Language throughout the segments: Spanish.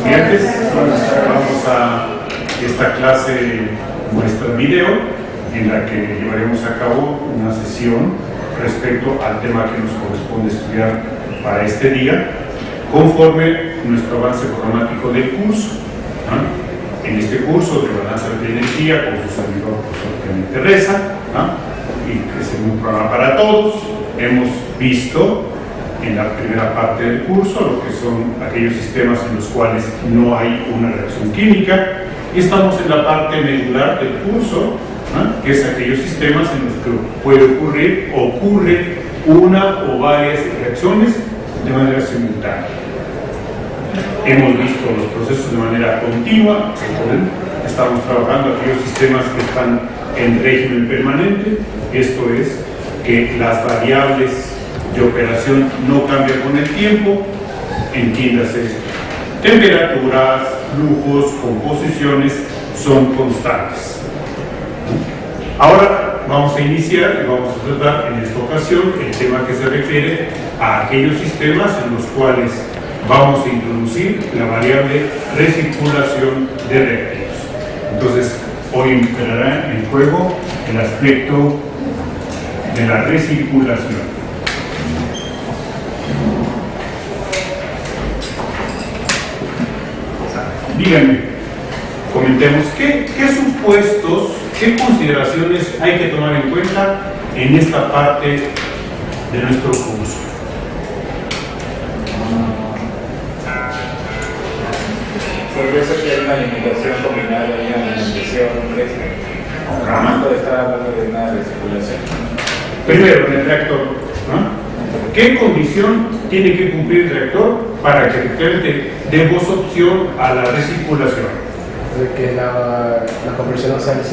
estudiantes, vamos a esta clase muestra video en la que llevaremos a cabo una sesión respecto al tema que nos corresponde estudiar para este día, conforme nuestro avance programático del curso. En este curso de balanza de energía, con su servidor profesor Teresa, y que es un programa para todos, hemos visto en la primera parte del curso lo que son aquellos sistemas en los cuales no hay una reacción química, y estamos en la parte medular del curso, que es aquellos sistemas en los que ocurre una o varias reacciones de manera simultánea. Hemos visto los procesos de manera continua, estamos trabajando aquellos sistemas que están en régimen permanente, esto es, que las variables de operación no cambian con el tiempo, entiéndase, temperaturas, flujos, composiciones son constantes. Ahora vamos a iniciar y vamos a tratar en esta ocasión el tema que se refiere a aquellos sistemas en los cuales vamos a introducir la variable recirculación de reactivos. Entonces, hoy entrará en juego el aspecto de la recirculación. Díganme, comentemos qué supuestos, qué consideraciones hay que tomar en cuenta en esta parte de nuestro curso. Porque eso que hay una alimentación combinada y una alimentación de estar hablando de una recirculación. Primero, en el reactor, ¿qué condición tiene que cumplir el reactor para que efectivamente demos opción a la recirculación? De que la conversión no sea del 100%.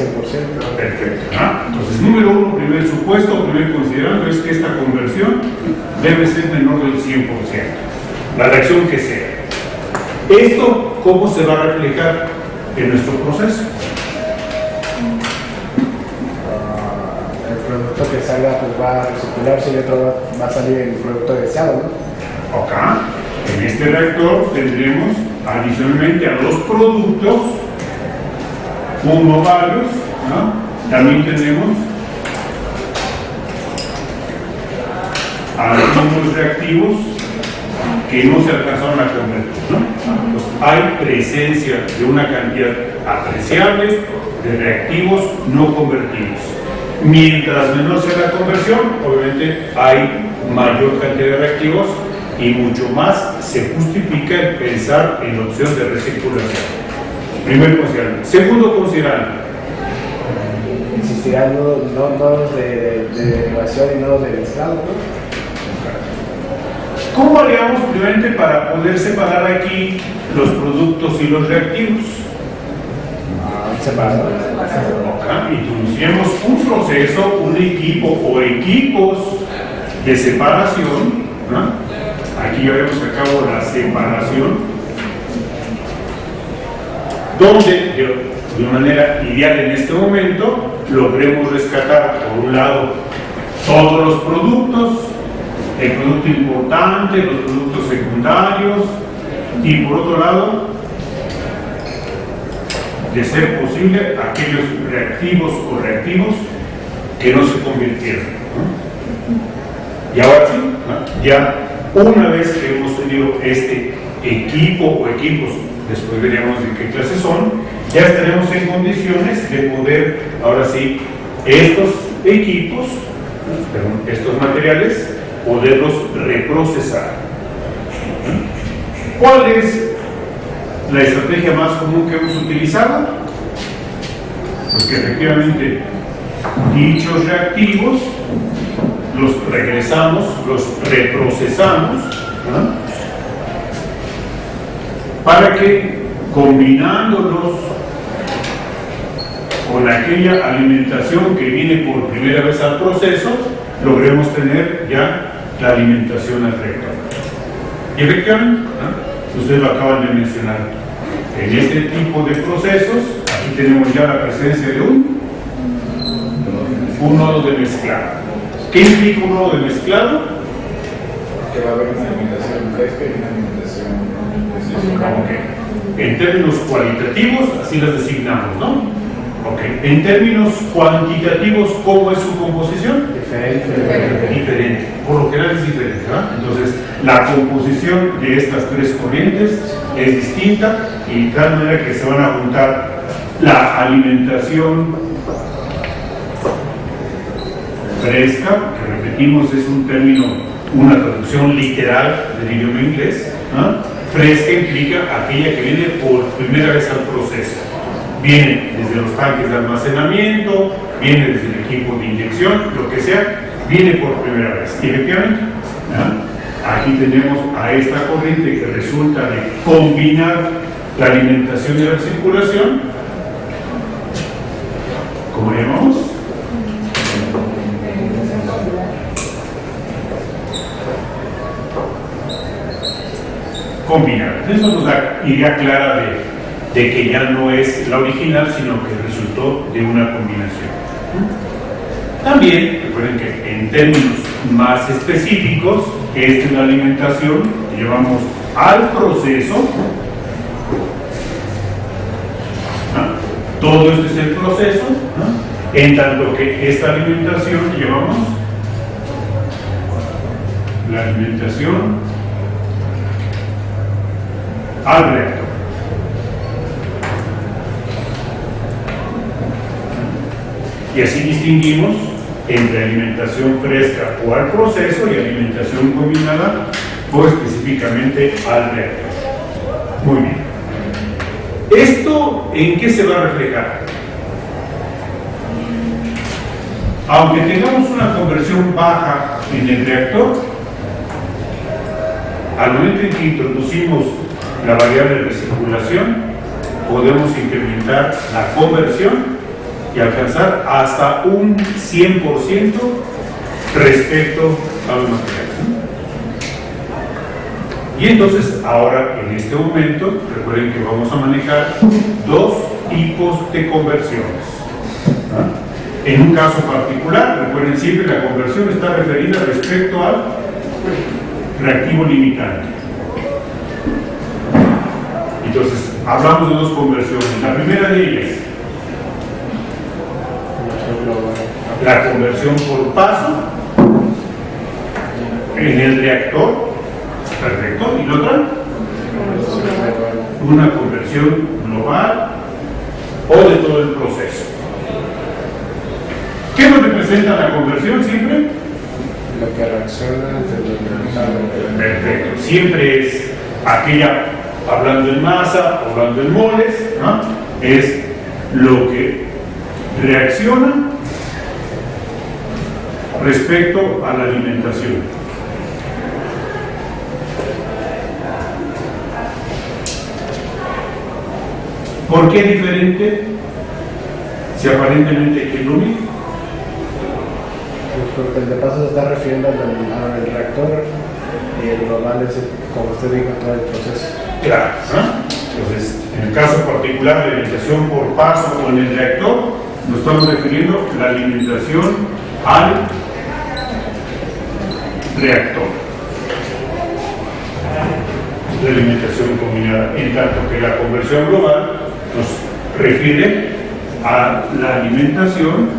Perfecto. Entonces, número uno, primer supuesto, primer considerando, es que esta conversión debe ser menor del 100%, la reacción que sea. ¿Esto cómo se va a reflejar en nuestro proceso? El producto que salga pues va a recircularse y otro va a salir el producto deseado, ¿no? Acá, en este reactor tendremos adicionalmente a los productos, uno varios, también tenemos algunos reactivos que no se alcanzaron a convertir, Pues hay presencia de una cantidad apreciable de reactivos no convertidos. Mientras menor sea la conversión, obviamente hay mayor cantidad de reactivos y mucho más se justifica el pensar en la opción de recirculación. Primer considerando. Segundo considerando. Existirán nodos de derivación y nodos de mezclado, ¿no? ¿Cómo haríamos primeramente para poder separar aquí los productos y los reactivos? Separado. Introducimos un proceso, un equipo o equipos de separación. Aquí llevaremos a cabo la separación, donde de una manera ideal en este momento logremos rescatar por un lado todos los productos, el producto importante, los productos secundarios, y por otro lado, de ser posible, aquellos reactivos o reactivos que no se convirtieron. Y ahora sí, ya una vez que hemos tenido este equipo o equipos, después veríamos de qué clase son, ya estaremos en condiciones de poder, ahora sí, estos equipos, estos materiales, poderlos reprocesar. ¿Cuál es la estrategia más común que hemos utilizado? Pues que efectivamente dichos reactivos los regresamos, los reprocesamos, para que combinándolos con aquella alimentación que viene por primera vez al proceso, logremos tener ya la alimentación al reactor. Y efectivamente, ustedes lo acaban de mencionar, en este tipo de procesos, aquí tenemos ya la presencia de un nodo de mezclado. ¿Qué implica un nodo de mezclado? Que va a haber una alimentación fresca y una alimentación Ok. En términos cualitativos, así las designamos, ¿no? Ok. En términos cuantitativos, ¿cómo es su composición? Diferente. Por lo general es diferente, ¿verdad? Entonces, la composición de estas tres corrientes es distinta y de tal manera que se van a juntar la alimentación fresca, que repetimos es un término, una traducción literal del idioma inglés, ¿no? Fresca implica aquella que viene por primera vez al proceso. Viene desde los tanques de almacenamiento, viene desde el equipo de inyección, lo que sea, viene por primera vez. Y efectivamente, ¿no? Aquí tenemos a esta corriente que resulta de combinar la alimentación y la circulación. ¿Cómo le llamamos? Combinar. Eso nos da idea clara de que ya no es la original, sino que resultó de una combinación. También, recuerden que en términos más específicos, esta es la alimentación que llevamos al proceso. Todo esto es el proceso, ¿no? En tanto que esta alimentación que llevamos, la alimentación al reactor. Y así distinguimos entre alimentación fresca o al proceso y alimentación combinada o específicamente al reactor. Muy bien. ¿Esto en qué se va a reflejar? Aunque tengamos una conversión baja en el reactor, al momento en que introducimos la variable de circulación, podemos incrementar la conversión y alcanzar hasta un 100% respecto a los materiales. Y entonces, ahora, en este momento, recuerden que vamos a manejar dos tipos de conversiones. En un caso particular, recuerden siempre la conversión está referida respecto al reactivo limitante. Entonces, hablamos de dos conversiones. La primera de ellas, la conversión por paso en el reactor. Perfecto. ¿Y la otra? Una conversión global o de todo el proceso. ¿Qué nos representa la conversión siempre? Lo que reacciona entre Perfecto. Siempre es aquella, hablando en masa, hablando en moles, ¿no? Es lo que reacciona respecto a la alimentación. ¿Por qué diferente? Si aparentemente es lo mismo. Porque el de paso se está refiriendo al reactor y el global es, como usted dijo, todo el proceso. Claro, ¿no? Entonces, en el caso particular de alimentación por paso o en el reactor, nos estamos refiriendo a la alimentación al reactor. La alimentación combinada, en tanto que la conversión global nos refiere a la alimentación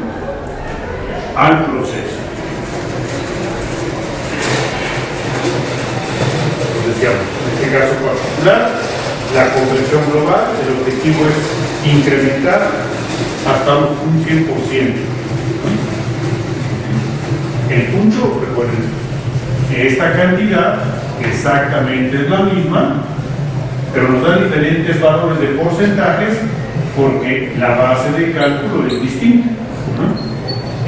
al proceso. Decíamos, en este caso particular, la conversión global, el objetivo es incrementar hasta un 100%. El punto, recuerden, esta cantidad exactamente es la misma, pero nos da diferentes valores de porcentajes porque la base de cálculo es distinta, ¿no?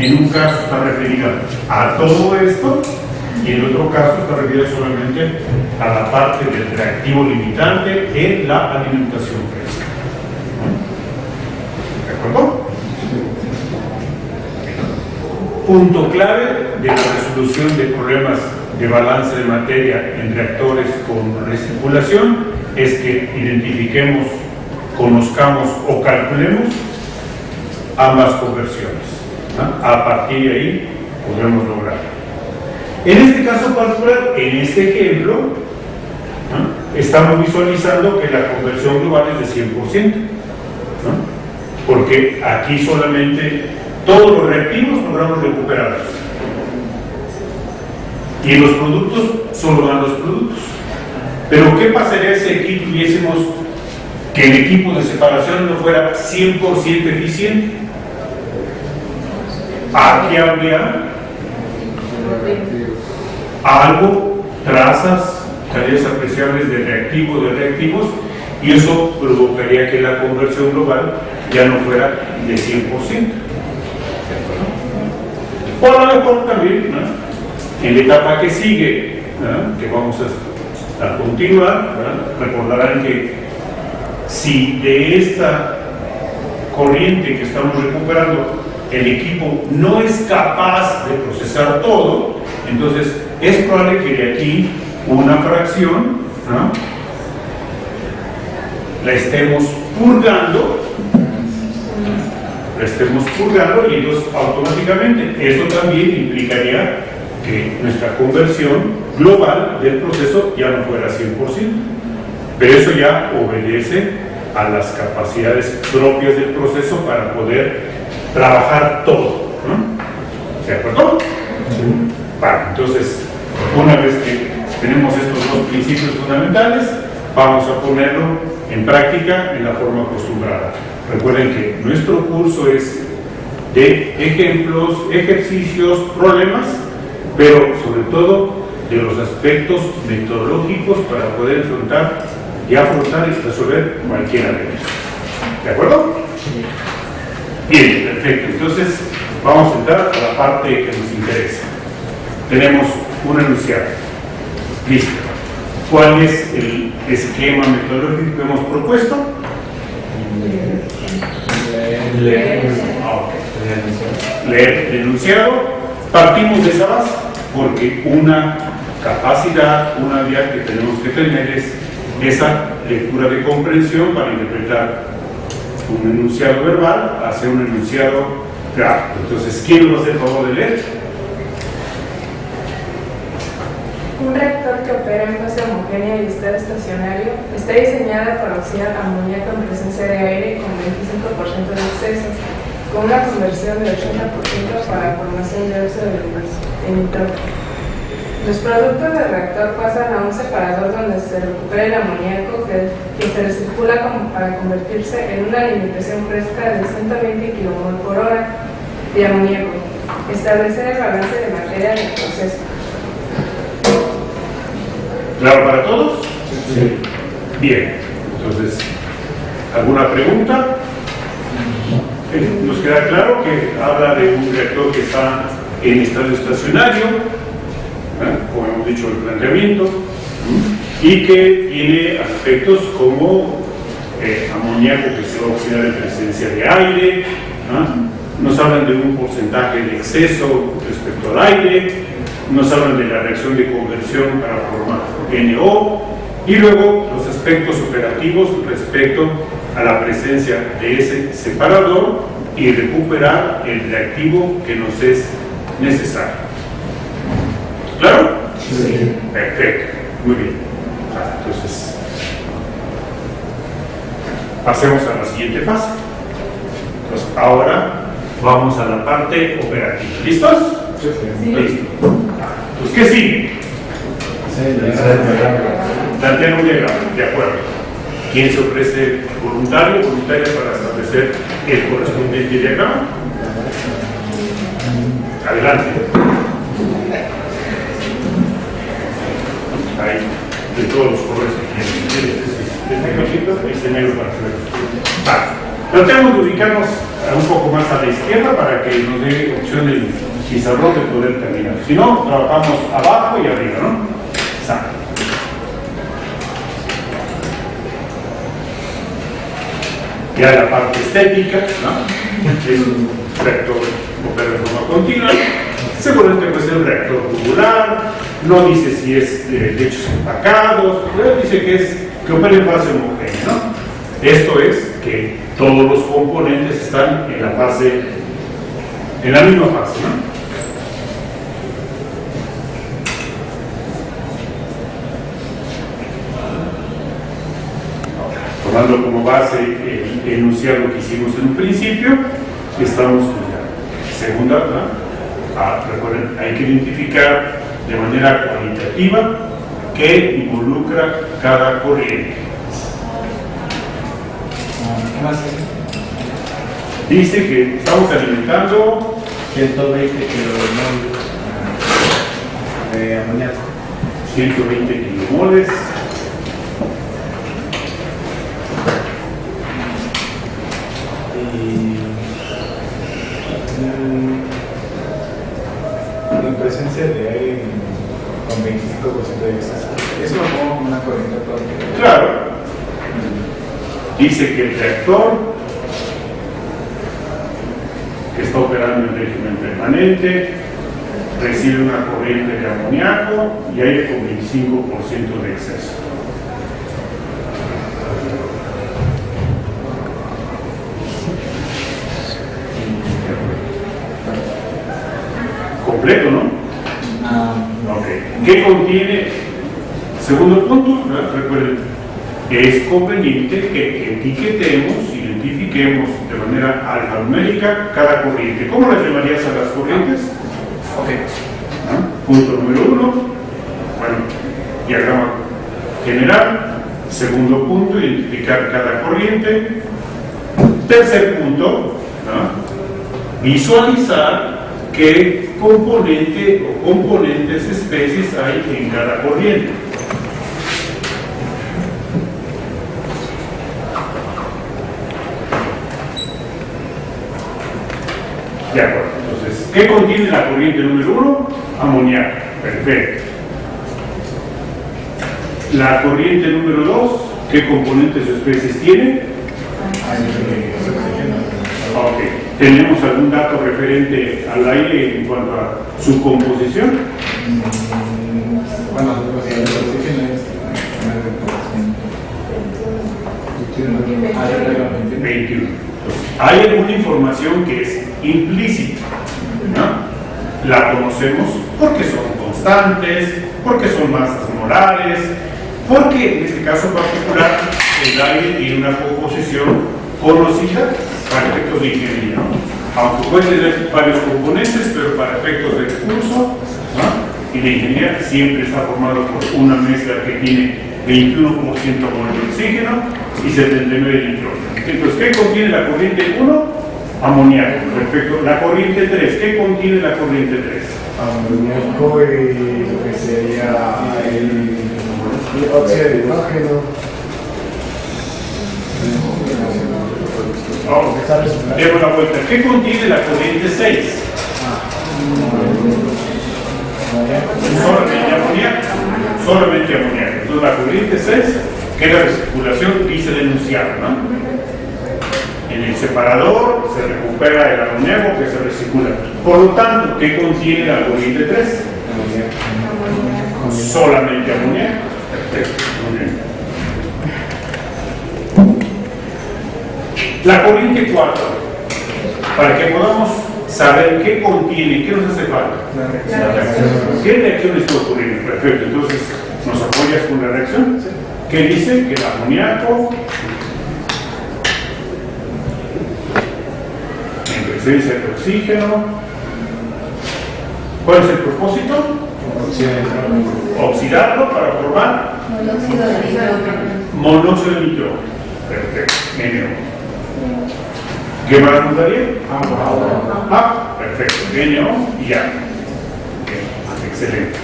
En un caso está referida a todo esto y en otro caso está referida solamente a la parte del reactivo limitante en la alimentación fresca. ¿De acuerdo? Punto clave de la resolución de problemas de balance de materia en reactores con recirculación es que identifiquemos, conozcamos o calculemos ambas conversiones, ¿no? A partir de ahí podemos lograr. En este caso particular, en este ejemplo, ¿no? estamos visualizando que la conversión global es de 100%, ¿no? Porque aquí solamente todos los reactivos logramos recuperarlos. Y los productos solo dan los productos. Pero ¿qué pasaría si aquí tuviésemos que el equipo de separación no fuera 100% eficiente? Aquí habría algo, trazas, tareas apreciables de reactivos, y eso provocaría que la conversión global ya no fuera de 100%. O a lo mejor también, ¿no?, en la etapa que sigue, ¿no?, que vamos a continuar, ¿no?, recordarán que si de esta corriente que estamos recuperando el equipo no es capaz de procesar todo, entonces es probable que de aquí una fracción, ¿no?, la estemos purgando, y entonces automáticamente eso también implicaría que nuestra conversión global del proceso ya no fuera 100%, pero eso ya obedece a las capacidades propias del proceso para poder trabajar todo, ¿no? ¿De acuerdo? Vale, entonces, una vez que tenemos estos dos principios fundamentales, vamos a ponerlo en práctica en la forma acostumbrada. Recuerden que nuestro curso es de ejemplos, ejercicios, problemas, pero sobre todo de los aspectos metodológicos para poder afrontar y resolver cualquiera de ellos. ¿De acuerdo? Bien, perfecto. Entonces, vamos a entrar a la parte que nos interesa. Tenemos un enunciado. Listo. ¿Cuál es el esquema metodológico que hemos propuesto? Leer el enunciado. Partimos de esa base porque una capacidad, una habilidad que tenemos que tener es esa lectura de comprensión para interpretar un enunciado verbal hacia un enunciado gráfico. Entonces, ¿quién nos va a hacer el favor de leer? Un reactor que opera en fase homogénea y estado estacionario está diseñado para oxidar amoníaco en presencia de aire con 25% de exceso, con una conversión del 80% para la formación de óxido de nitrógeno. Los productos del reactor pasan a un separador donde se recupera el amoníaco que se recircula para convertirse en una alimentación fresca de 120 kmol por hora de amoníaco. Establecer el balance de materia del proceso. ¿Claro para todos? Sí. Bien, entonces, ¿alguna pregunta? Nos queda claro que habla de un reactor que está en estado estacionario, como hemos dicho el planteamiento, y que tiene aspectos como amoníaco que se va a oxidar en presencia de aire, nos hablan de un porcentaje de exceso respecto al aire, nos hablan de la reacción de conversión para formar NO, y luego los aspectos operativos respecto a la presencia de ese separador y recuperar el reactivo que nos es necesario. ¿Claro? Sí. Perfecto, muy bien. Entonces, pasemos a la siguiente fase. Entonces, ahora vamos a la parte operativa. ¿Listos? Sí. Listo. Pues, ¿qué sigue? Plantear un diagrama, de acuerdo. ¿Quién se ofrece voluntaria para establecer el correspondiente diagrama? Adelante. Ahí, de todos los colores que quieren. Este cachito es el negro para hacer. Vale. Tratemos de ubicarnos un poco más a la izquierda para que nos dé opción el pizarrón de poder terminar. Si no, trabajamos abajo y arriba, ¿no? Exacto. Ya la parte estética, ¿no? Es un reactor opera de forma continua. Seguramente puede ser un reactor tubular, no dice si es de techos empacados, pero dice que opera en fase homogénea, ¿no? Esto es que todos los componentes están en la misma fase, ¿no? tomando como base el enunciado que hicimos en un principio, estamos pues, ya, segunda, ¿verdad? Recuerden, hay que identificar de manera cualitativa qué involucra cada corriente. ¿Qué más? Dice que estamos alimentando 120 kilogramos de amoníaco. 120 kilomoles. Y en presencia de aire con 25% de exceso. Eso lo pongo como una corriente actual. Claro. Dice que el reactor, que está operando en régimen permanente, recibe una corriente de amoníaco y aire con 25% de exceso. Completo, ¿no? Ok. ¿Qué contiene? Segundo punto, recuerden, es conveniente que etiquetemos, identifiquemos de manera alfanumérica cada corriente. ¿Cómo las llamarías a las corrientes? Ok. Punto número 1, bueno, diagrama general. Segundo punto, identificar cada corriente. Tercer punto, visualizar qué componente o componentes especies hay en cada corriente. De acuerdo. Entonces, ¿qué contiene la corriente número 1? Amoníaco. Perfecto. La corriente número 2, ¿qué componentes o especies tiene? Ok. ¿Tenemos algún dato referente al aire en cuanto a su composición? Bueno, pues el oxígeno es 21. Hay alguna información que es implícita, ¿no? La conocemos porque son constantes, porque son masas molares, porque en este caso particular el aire tiene una composición conocida para efectos de ingeniería, ¿no? Aunque puede tener varios componentes, pero para efectos de curso, ¿no? Y de ingeniería siempre está formado por una mezcla que tiene 21% de oxígeno y 79 de nitrógeno. Entonces, ¿qué contiene la corriente 1? Amoníaco. Perfecto. La corriente 3, ¿qué contiene la corriente 3? Amoníaco y lo que sería el óxido de hidrógeno. Vamos, demos la vuelta. ¿Qué contiene la corriente 6? Solamente amoníaco. Solamente amoníaco. Entonces, la corriente 6, que es la recirculación, dice el enunciado, ¿no? En el separador se recupera el amoníaco que se recircula. Por lo tanto, ¿qué contiene la corriente 3? Solamente amoníaco. Perfecto. Muy bien. La corriente 4, para que podamos saber qué contiene, qué nos hace falta. ¿Qué reacción está ocurriendo? Perfecto. Entonces, ¿nos apoyas con la reacción? ¿Qué dice? Que el amoníaco en presencia de oxígeno. ¿Cuál es el propósito? Oxidarlo para formar monóxido de nitrógeno. Perfecto. NO. ¿Qué más nos daría? Ah, perfecto. NO y agua. Excelente.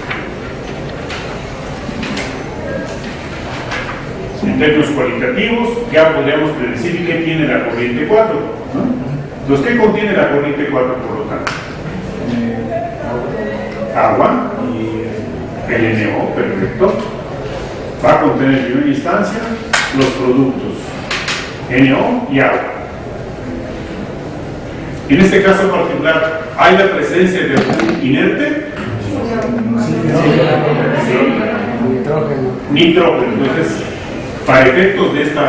En términos cualitativos, ya podemos predecir qué tiene la corriente 4. ¿No? Entonces, ¿qué contiene la corriente 4 por lo tanto? Agua y el NO, perfecto. Va a contener en primera instancia los productos NO y agua. En este caso particular, ¿hay la presencia de un inerte? Nitrógeno. Entonces, para efectos de este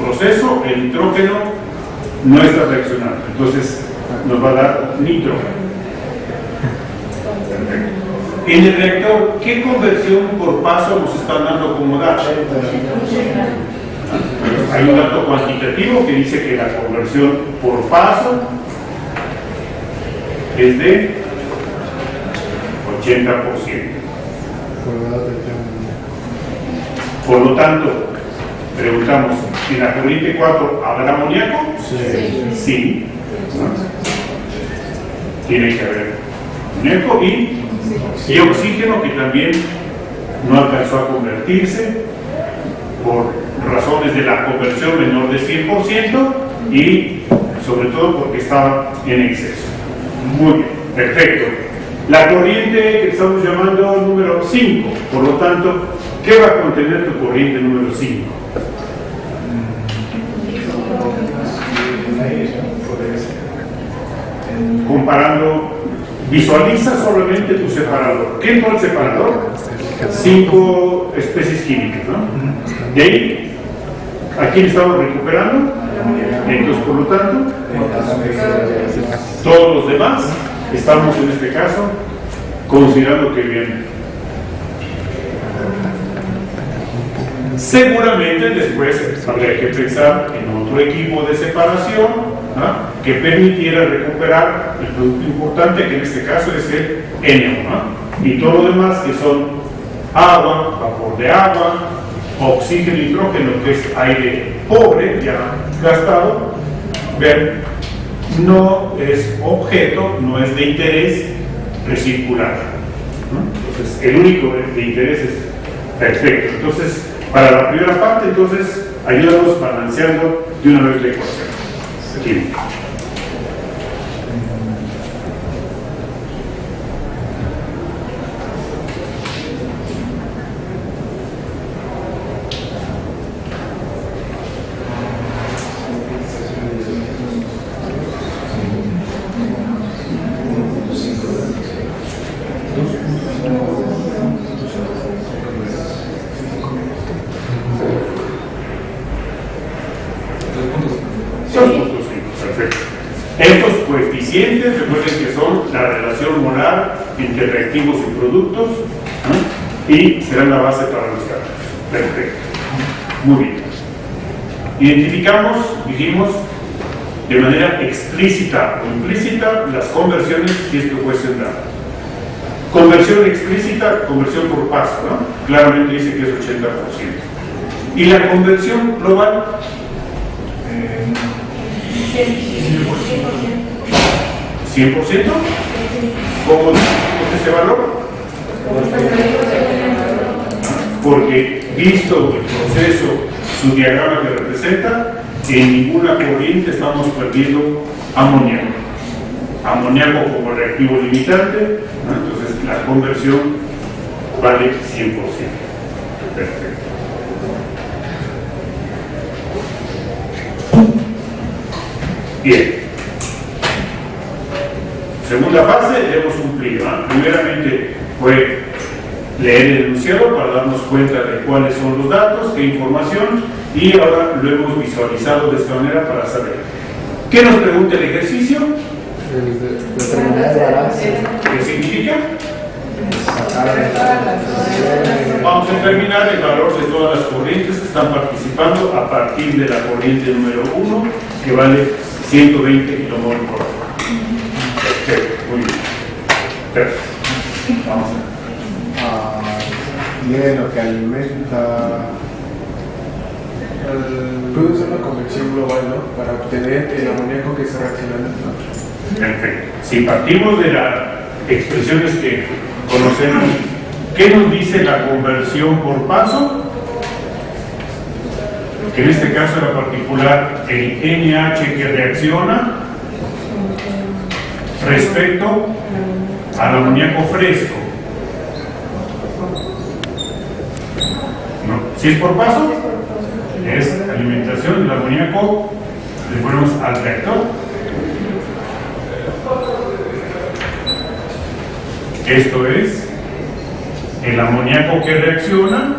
proceso, el nitrógeno no está reaccionando. Entonces, nos va a dar nitrógeno. Perfecto. En el reactor, ¿qué conversión por paso nos están dando como dato? Hay un dato cuantitativo que dice que la conversión por paso es de 80%. Por lo tanto, preguntamos, ¿en la corriente 4 habrá amoníaco? Sí. Tiene que haber amoníaco y oxígeno, que también no alcanzó a convertirse por razones de la conversión menor de 100% y sobre todo porque estaba en exceso. Muy bien, perfecto. La corriente que estamos llamando número 5, por lo tanto, ¿qué va a contener tu corriente número 5? Comparando, visualiza solamente tu separador. ¿Qué es el separador? 5 especies químicas, ¿no? De ahí, ¿a quién estamos recuperando? Entonces, por lo tanto, todos los demás estamos en este caso considerando que bien. Seguramente después habría que pensar en otro equipo de separación, ¿no?, que permitiera recuperar el producto importante, que en este caso es el NO, ¿no?, y todo lo demás que son agua, vapor de agua, oxígeno y nitrógeno, que es aire pobre, ya gastado. Ven, no es objeto, no es de interés recircular, ¿no? Entonces, el único de interés es perfecto. Entonces, para la primera parte, entonces, ayúdanos balanceando de una vez la ecuación. Aquí. Perfecto. Estos coeficientes, recuerden que son la relación molar entre reactivos y productos, ¿no?, y serán la base para los cálculos. Perfecto. Muy bien. Identificamos, dijimos, de manera explícita o implícita las conversiones, si es que fuesen dadas. Conversión explícita, conversión por paso, ¿no? Claramente dice que es 80%. ¿Y la conversión global? 100%. ¿Cómo es ese valor? Porque visto el proceso, su diagrama que representa, en ninguna corriente estamos perdiendo amoníaco. Amoníaco como reactivo limitante, ¿no? Entonces la conversión vale 100%. Perfecto. Bien. Segunda fase, hemos cumplido. Primeramente fue leer el enunciado para darnos cuenta de cuáles son los datos, qué información, y ahora lo hemos visualizado de esta manera para saber. ¿Qué nos pregunta el ejercicio? ¿Qué significa? Vamos a determinar el valor de todas las corrientes que están participando a partir de la corriente número 1, que vale 120 kilomol por hora. Perfecto, muy bien. Perfecto. Vamos a ver. Lo que alimenta. Puede ser una conversión global, ¿no?, para obtener el amoníaco que está reaccionando. Perfecto. Si partimos de las expresiones que conocemos, ¿qué nos dice la conversión por paso? Que en este caso era particular el NH que reacciona respecto al amoníaco fresco. ¿No? Si es por paso, es alimentación del amoníaco, le ponemos al reactor. Esto es el amoníaco que reacciona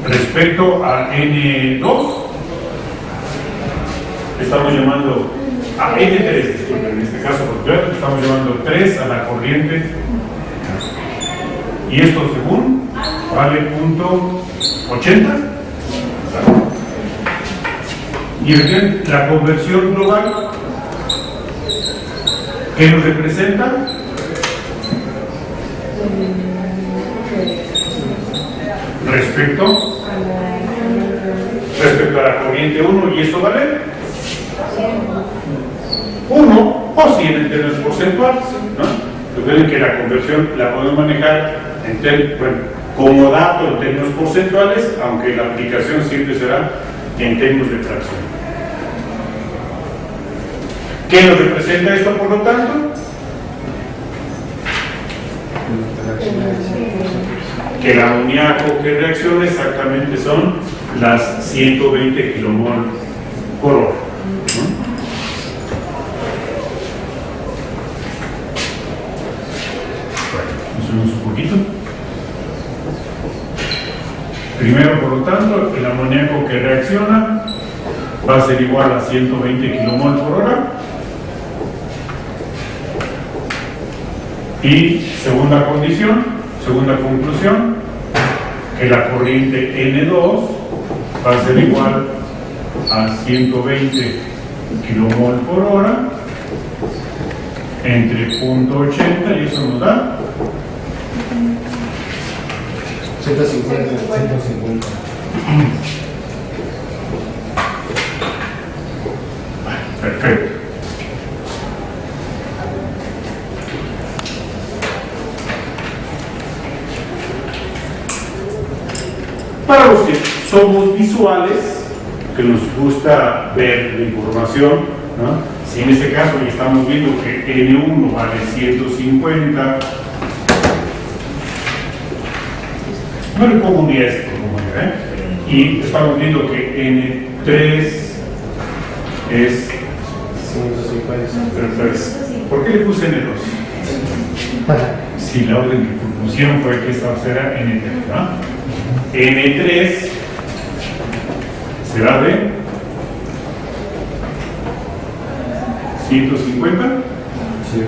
respecto a N2, estamos llamando a N3, disculpen, en este caso porque estamos llamando 3 a la corriente, y esto según vale .80, Y bien, la conversión global, ¿qué nos representa? Respecto a la corriente 1, y esto vale 1 o 100 en términos porcentuales, ¿no? Recuerden que la conversión la podemos manejar como dato en términos porcentuales, aunque la aplicación siempre será en términos de fracción. ¿Qué nos representa esto, por lo tanto? Que el amoníaco que reacciona exactamente son las 120 kilomol por hora. Bueno, subimos un poquito. Primero, por lo tanto, el amoníaco que reacciona va a ser igual a 120 kilomol por hora. Y segunda condición, segunda conclusión, que la corriente N2 va a ser igual a 120 kilomol por hora entre 0.80, y eso nos da 150. Perfecto. Para los que somos visuales, que nos gusta ver la información, ¿no? Si en este caso ya estamos viendo que N1 vale 150, no le pongo un 10 por como y estamos viendo que N3 es 150. ¿Por qué le puse N2? Si la orden que pusieron fue que esta será N3, ¿no? N3 será de 150. Sí.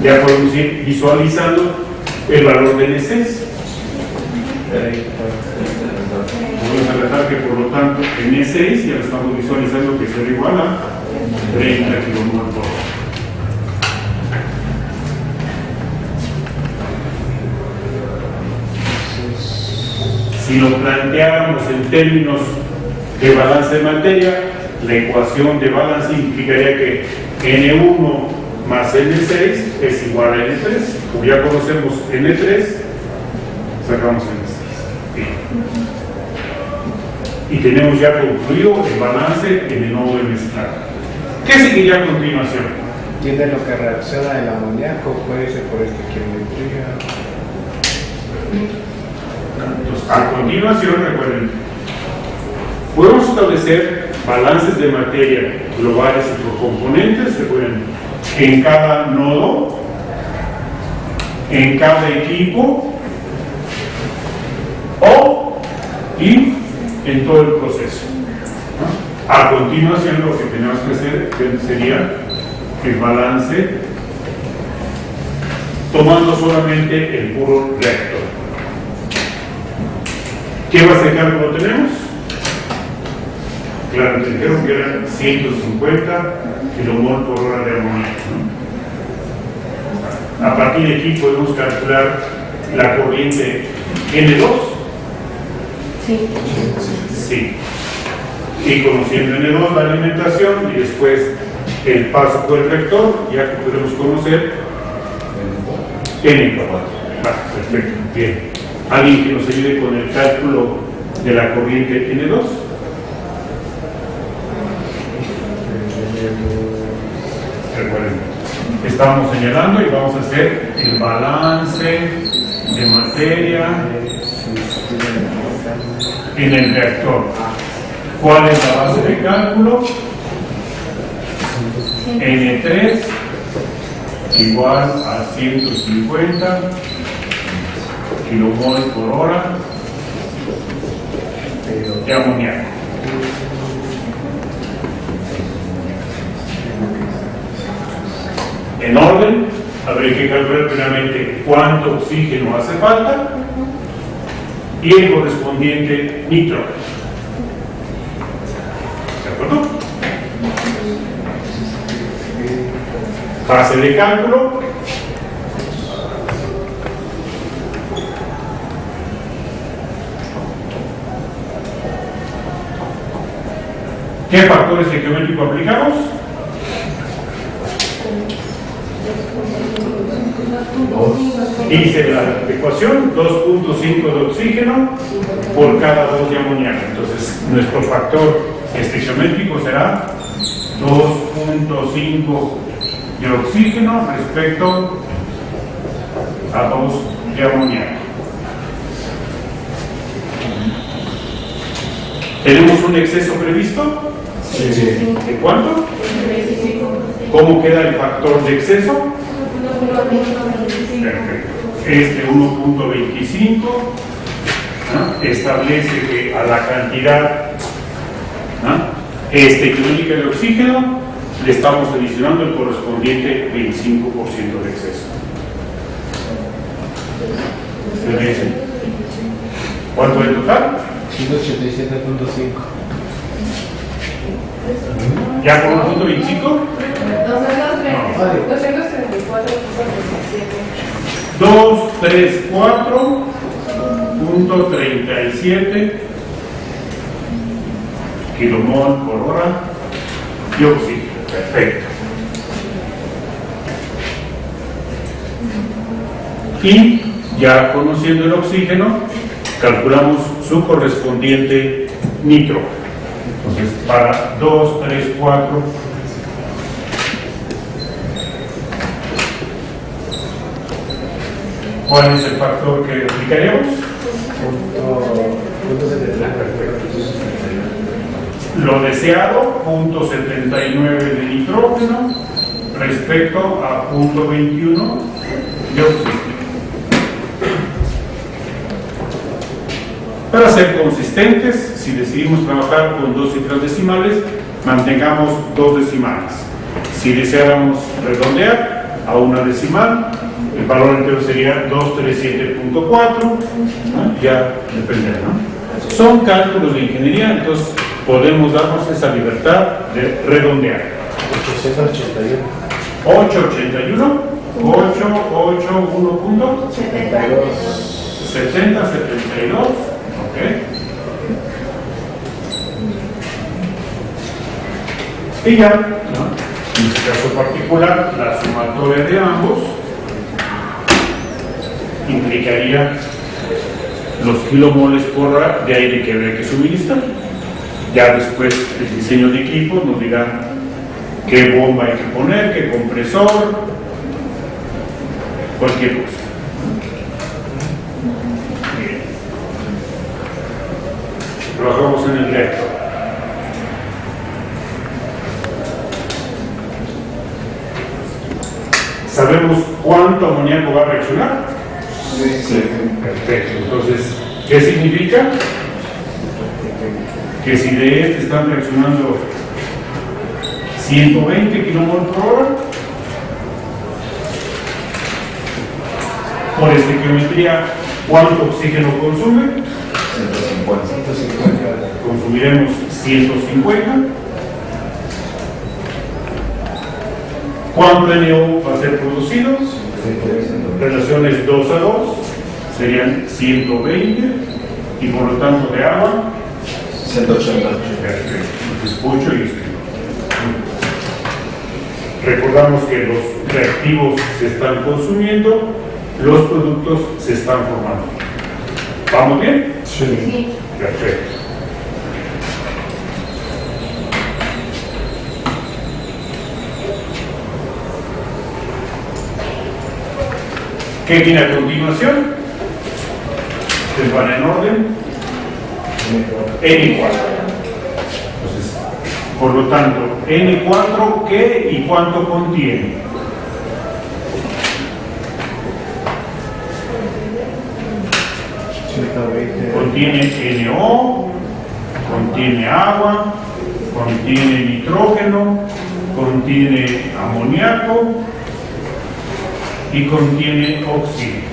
Ya podemos ir visualizando el valor de N6. Vamos a tratar que, por lo tanto, N6 ya lo estamos visualizando que será igual a 30 kilomol por hora. Si lo planteáramos en términos de balance de materia, la ecuación de balance implicaría que N1 más N6 es igual a N3. Como ya conocemos N3, sacamos N6. Bien. Y tenemos ya concluido el balance en el nodo de mezclado. ¿Qué seguiría a continuación? Tiene lo que reacciona el amoníaco, puede ser por estequiometría. Entonces, a continuación, recuerden, podemos establecer balances de materia globales y por componentes, recuerden, en cada nodo, en cada equipo y en todo el proceso. A continuación, lo que tenemos que hacer sería el balance tomando solamente el puro reactor. ¿Qué base de cálculo tenemos? Claro, te dijeron que eran 150 kilomol por hora de amoníaco, ¿no? A partir de aquí podemos calcular la corriente N2. Sí. Sí. Y conociendo N2 la alimentación y después el paso por el reactor, ya que podremos conocer N4. Perfecto, bien. ¿Alguien que nos ayude con el cálculo de la corriente N2? Recuerden, estamos señalando y vamos a hacer el balance de materia en el reactor. ¿Cuál es la base de cálculo? N3 igual a 150 kilomol por hora de amoníaco. en orden, habría que calcular primeramente cuánto oxígeno hace falta y el correspondiente nitrógeno. ¿De acuerdo? Fase de cálculo. ¿Qué factores estequiométricos aplicamos? Dice la ecuación 2.5 de oxígeno por cada 2 de amoníaco. Entonces, nuestro factor estequiométrico será 2.5 de oxígeno respecto a 2 de amoníaco. ¿Tenemos un exceso previsto? Sí. ¿De cuánto? ¿Cómo queda el factor de exceso? Perfecto. Este 1.25 establece que a la cantidad estequiométrica de oxígeno le estamos adicionando el correspondiente 25% de exceso. ¿Cuánto es el total? 187.5. ¿Ya con 1.25? 234.37 kilomol por hora de oxígeno. Perfecto. Y ya conociendo el oxígeno, calculamos su correspondiente nitrógeno. Entonces, para 2, 3, 4, ¿cuál es el factor que aplicaremos? Lo deseado, 0.79 de nitrógeno respecto a 0.21 de oxígeno. Para ser consistentes, si decidimos trabajar con 2 cifras decimales, mantengamos 2 decimales. Si deseáramos redondear a una decimal, el valor entero sería 237.4, ya depende, ¿no? Son cálculos de ingeniería, entonces podemos darnos esa libertad de redondear. 881, 70, 72. Y ya, en este caso particular, la sumatoria de ambos implicaría los kilomoles por hora de aire que habría que suministrar. Ya después el diseño de equipo nos dirá qué bomba hay que poner, qué compresor, cualquier cosa. Trabajamos en el reactor. ¿Sabemos cuánto amoníaco va a reaccionar? Sí. Perfecto. Entonces, ¿qué significa? Que si de este están reaccionando 120 kmol por hora, por estequiometría, ¿cuánto oxígeno consume? 150. Consumiremos 150. ¿Cuánto NO va a ser producido? Relaciones 2 a 2 serían 120 y por lo tanto de agua 180. Perfecto. Entonces escucho y escribo. Recordamos que los reactivos se están consumiendo, los productos se están formando. ¿Vamos bien? Sí. Perfecto. ¿Qué viene a continuación? Ustedes van en orden. N4. Entonces, por lo tanto, N4, ¿qué y cuánto contiene? Contiene NO, contiene agua, contiene nitrógeno, contiene amoníaco y contiene oxígeno.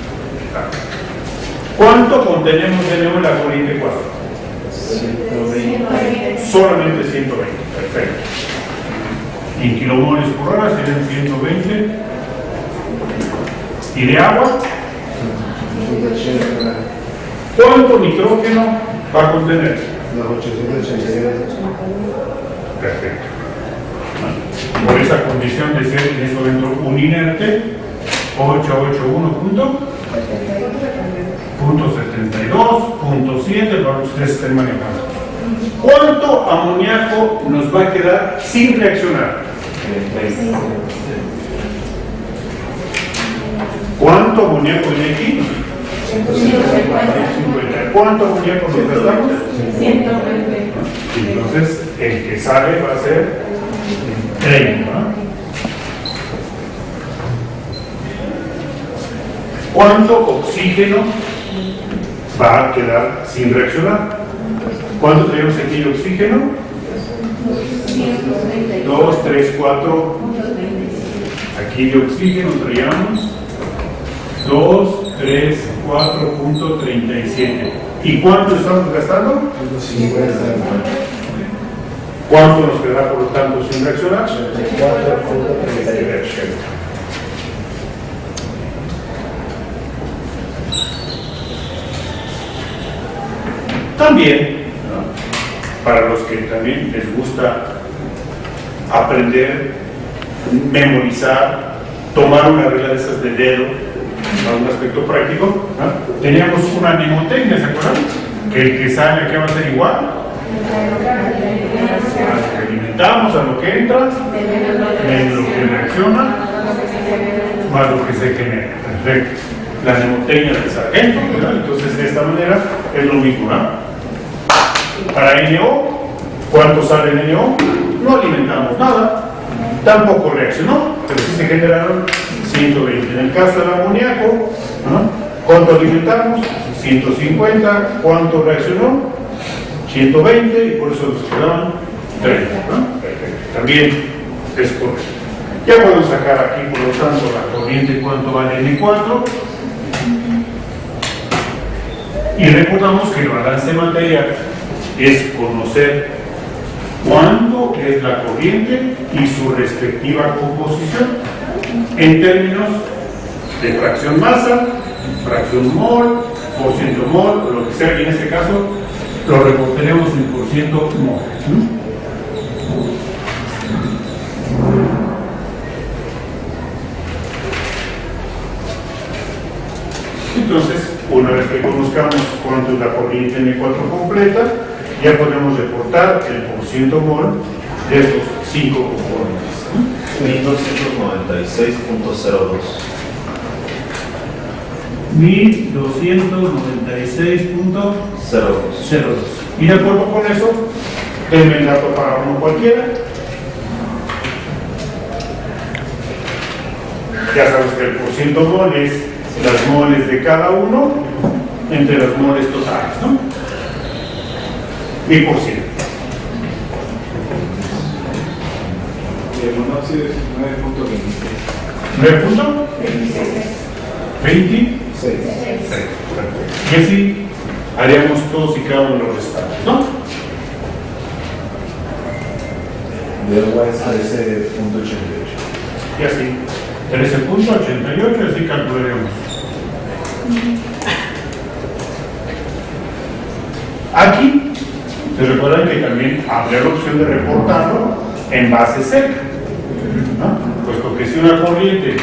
¿Cuánto contenemos de NO en la corriente 4? 120. Solamente 120, perfecto. En kilomoles por hora serían 120. ¿Y de agua? 180. ¿Cuánto nitrógeno va a contener? Los 882. Perfecto. Por esa condición de ser en este momento un inerte, 881.72.7, para que ustedes estén manejando. ¿Cuánto amoníaco nos va a quedar sin reaccionar? ¿Cuánto amoníaco hay aquí? 150. ¿Cuánto amoníaco nos gastamos? 120. Entonces, el que sale va a ser 30. ¿Cuánto oxígeno va a quedar sin reaccionar? ¿Cuánto tenemos aquí de oxígeno? 2, 3, 4. Aquí de oxígeno traíamos 2, 3, 4.37. ¿Y cuánto estamos gastando? 150. ¿Cuánto nos quedará por lo tanto sin reaccionar? 4.38. También, ¿no?, para los que también les gusta aprender, memorizar, tomar una regla de esas de dedo, para un aspecto práctico, ¿no?, teníamos una mnemotecnia, ¿se acuerdan? Que el que sale aquí va a ser igual. Alimentamos a lo que entra, menos lo que reacciona, más lo que se genera. Perfecto. La mnemotecnia del sargento, ¿verdad? Entonces, de esta manera es lo mismo, ¿verdad? Para NO, ¿cuánto sale en NO? No alimentamos nada, tampoco reaccionó, pero sí se generaron 120. En el caso del amoníaco, ¿no?, ¿cuánto alimentamos? 150. ¿Cuánto reaccionó? 120, y por eso nos quedaban 30, ¿no? Perfecto. También es correcto. Ya podemos sacar aquí, por lo tanto, la corriente, cuánto vale N4. Y recordamos que el balance material es conocer cuánto es la corriente y su respectiva composición en términos de fracción masa, fracción mol, por ciento mol, o lo que sea, y en este caso lo reportaremos en por ciento mol. Entonces, una vez que conozcamos cuánto es la corriente N4 completa, ya podemos reportar el por ciento mol de estos 5 componentes. 1296.02. 1296.02. Y de acuerdo con eso, denme el dato para uno cualquiera. Ya sabes que el por ciento mol es las moles de cada uno entre las moles totales, ¿no? Y por ciento. El monóxido es 9.26. 9.26. Y así haríamos todos y cada uno de los restantes, ¿no? De agua es 13.88. Y así, 13.88, así calcularemos. Aquí, se recuerdan que también habría la opción de reportarlo en base seca, ¿no? Puesto que si una corriente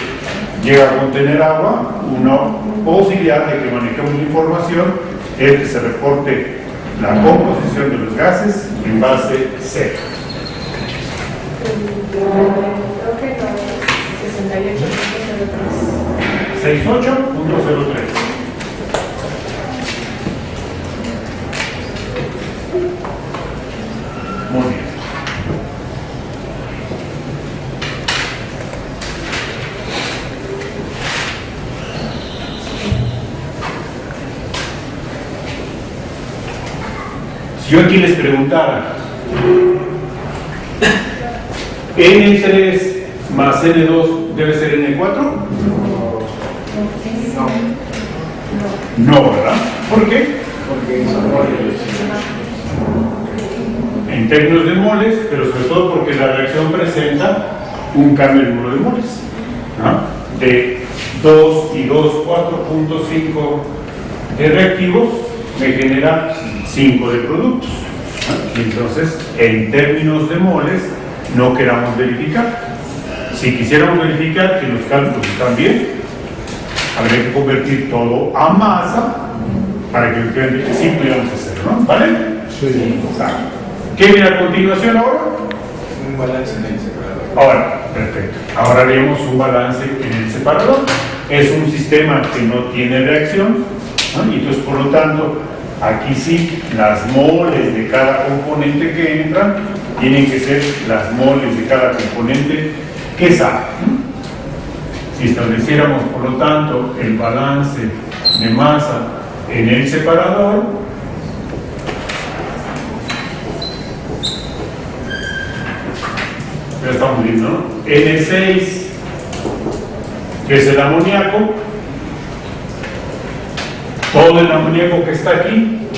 llega a contener agua, una posibilidad de que manejemos la información es que se reporte la composición de los gases en base seca. Creo que no, 68.03. 68.03. Muy bien. Si yo aquí les preguntara, N3 más N2 debe ser N4, No, ¿verdad? ¿Por qué? Porque son moles. En términos de moles, pero sobre todo porque la reacción presenta un cambio en el número de moles, ¿no? De 2 y 2, 4.5 de reactivos me genera 5 de productos, ¿no? Entonces, en términos de moles, no queramos verificar. Si quisiéramos verificar que los cálculos están bien, habría que convertir todo a masa para que efectivamente sí pudiéramos hacerlo, ¿no? ¿Vale? Sí. Exacto. ¿Qué viene a continuación ahora? Un balance en el separador. Ahora, perfecto. Ahora haremos un balance en el separador. Es un sistema que no tiene reacción, ¿no? Y entonces, por lo tanto, aquí sí, las moles de cada componente que entran tienen que ser las moles de cada componente que sale, ¿no? Si estableciéramos, por lo tanto, el balance de masa en el separador, ya estamos viendo, ¿no? N6, que es el amoníaco, todo el amoníaco que está aquí,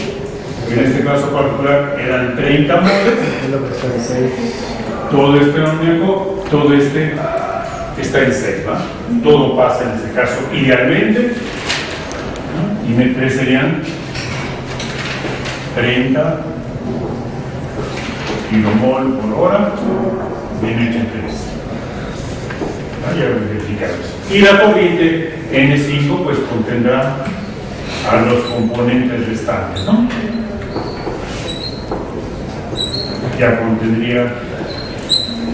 en este caso particular eran 30 moles, Es lo que está en 6. todo este amoníaco, todo este está en 6, ¿va? Todo pasa en este caso idealmente, ¿no? Y M3 serían 30 kilomol por hora en H3. Ya verificamos. Y la corriente N5 pues contendrá a los componentes restantes, ¿no? Ya contendría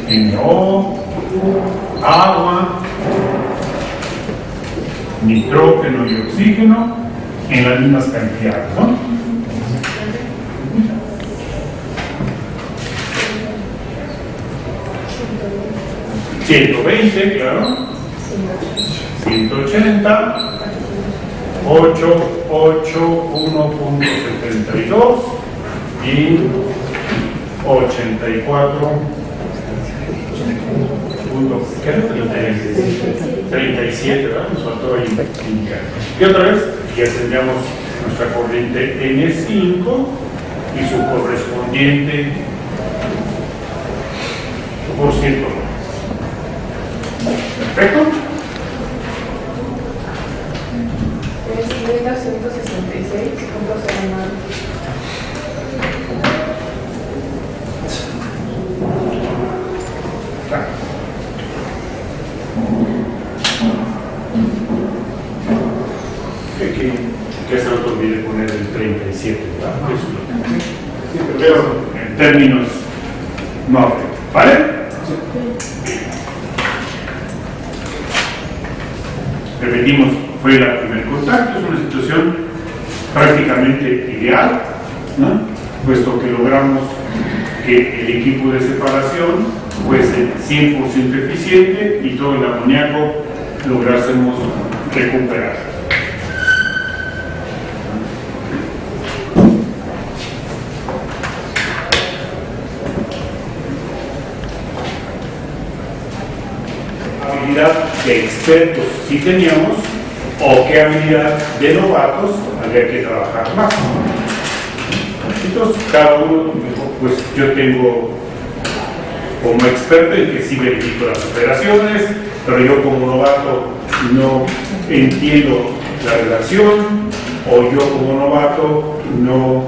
NO, agua, nitrógeno y oxígeno en las mismas cantidades, ¿no? $120, claro, 180, 8, 1.72 y 84. ¿Qué era? 37, ¿verdad? Nos faltó ahí indicar. Y otra vez, ya tendríamos nuestra corriente N5 y su correspondiente por ciento. ¿Perfecto? Es 1266.09. Que se no te olvide poner el 37, ¿verdad? Eso es lo que pero en términos no afecta, ¿vale? Repetimos, fue el primer contacto, es una situación prácticamente ideal, ¿no? Puesto que logramos que el equipo de separación fuese 100% eficiente y todo el amoníaco lográsemos recuperar. Habilidad de expertos si teníamos, o qué habilidad de novatos habría que trabajar más. Entonces, cada uno dijo, pues yo tengo como experto en que sí verifico las operaciones, pero yo como novato no entiendo la relación, o yo como novato no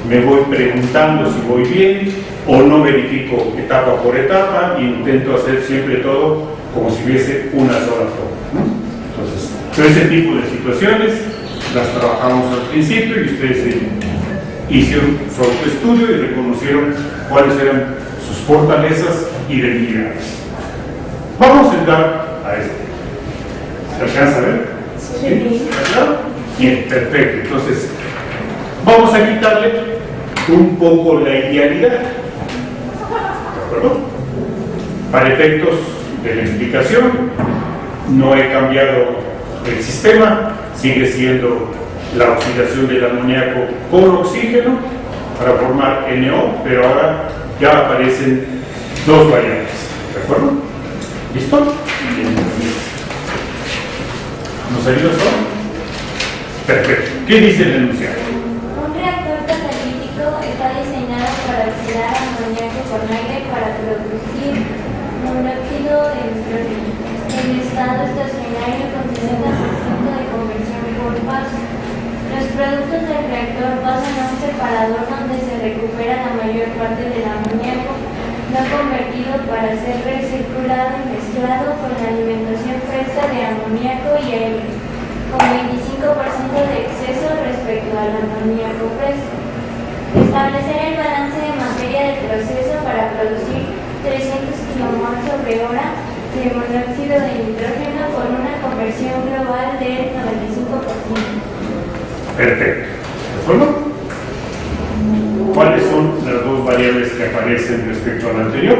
me voy preguntando si voy bien, o no verifico etapa por etapa e intento hacer siempre todo como si hubiese una sola forma, ¿no? Entonces, todo ese tipo de situaciones las trabajamos al principio y ustedes hicieron su autoestudio y reconocieron cuáles eran sus fortalezas y debilidades. Vamos a entrar a este. ¿Se alcanza a ver? ¿Sí? ¿Está claro? Bien, perfecto. Entonces, vamos a quitarle un poco la idealidad. ¿De acuerdo? Para efectos de la explicación, no he cambiado el sistema, sigue siendo la oxidación del amoníaco con oxígeno para formar NO, pero ahora ya aparecen dos variantes, ¿de acuerdo? ¿Listo? ¿Nos ayudas ahora? Perfecto. ¿Qué dice el enunciado? Un reactor catalítico está diseñado para oxidar amoníaco con aire para producir monóxido de nitrógeno en estado estacionario con 60% de conversión por paso. Los productos del reactor pasan a un separador donde se recupera la mayor parte del amoníaco no convertido para ser recirculado y mezclado con la alimentación fresca de amoníaco y aire, con 25% de exceso respecto al amoníaco fresco. Establecer el balance de materia del proceso para producir 300 kmol sobre hora de monóxido de nitrógeno con una conversión global del 95%. Perfecto. ¿De acuerdo? ¿Cuáles son las dos variables que aparecen respecto a la anterior?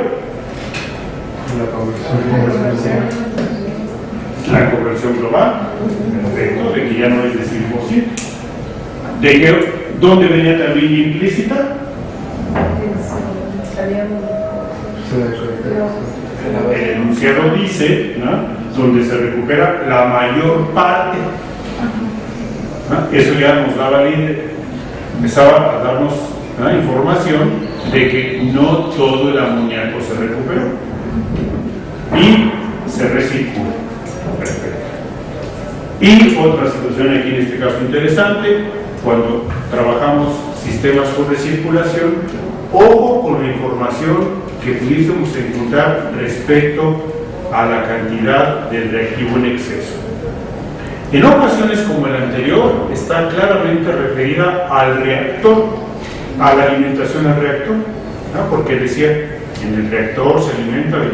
La conversión global, perfecto, de que ya no es de 100%. ¿De que dónde venía también implícita? El enunciado dice, ¿no?, donde se recupera la mayor parte. ¿No? Eso ya nos daba empezaba a darnos, ¿no?, información de que no todo el amoníaco se recuperó y se recircula. Perfecto. Y otra situación aquí en este caso interesante, cuando trabajamos sistemas con recirculación, ojo con la información que pudiésemos encontrar respecto a la cantidad del reactivo en exceso. En ocasiones como el anterior, está claramente referida al reactor, a la alimentación al reactor, ¿no?, porque decía, en el reactor se alimenta 25%.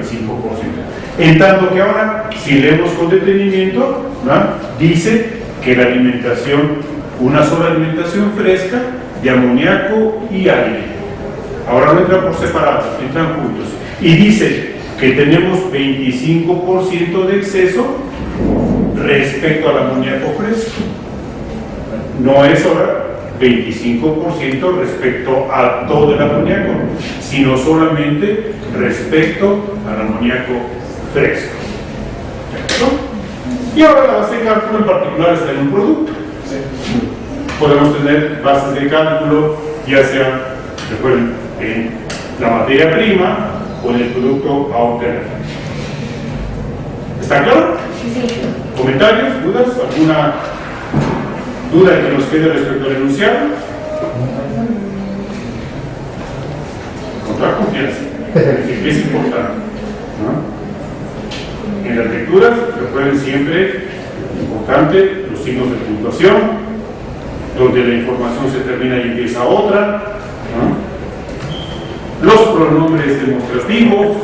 En tanto que ahora, si leemos con detenimiento, ¿no?, dice que la alimentación, una sola alimentación fresca de amoníaco y aire. Ahora no entran por separado, entran juntos. Y dice que tenemos 25% de exceso respecto al amoníaco fresco. No es ahora 25% respecto a todo el amoníaco, sino solamente respecto al amoníaco fresco. Y ahora la base de cálculo en particular está en un producto. Podemos tener bases de cálculo, ya sea, recuerden, en la materia prima o en el producto a obtener. ¿Está claro? Sí. ¿Comentarios? ¿Dudas? ¿Alguna duda que nos quede respecto al enunciado? Con toda confianza, que es importante, ¿no? En las lecturas, recuerden siempre, importante, los signos de puntuación, donde la información se termina y empieza otra, ¿no? Los pronombres demostrativos,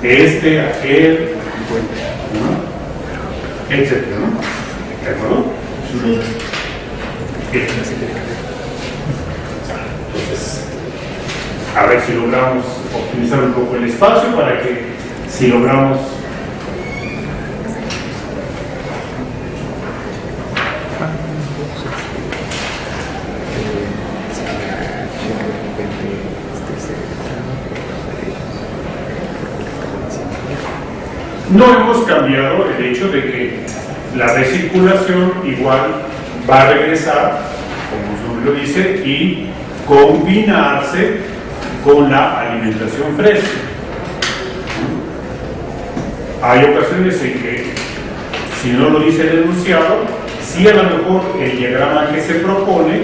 este, aquel, ¿no?, etcétera, ¿no? ¿De acuerdo? Entonces, a ver si logramos optimizar un poco el espacio para que, si logramos no hemos cambiado el hecho de que la recirculación igual va a regresar, como su nombre lo dice, y combinarse con la alimentación fresca. Hay ocasiones en que, si no lo dice el enunciado, sí a lo mejor el diagrama que se propone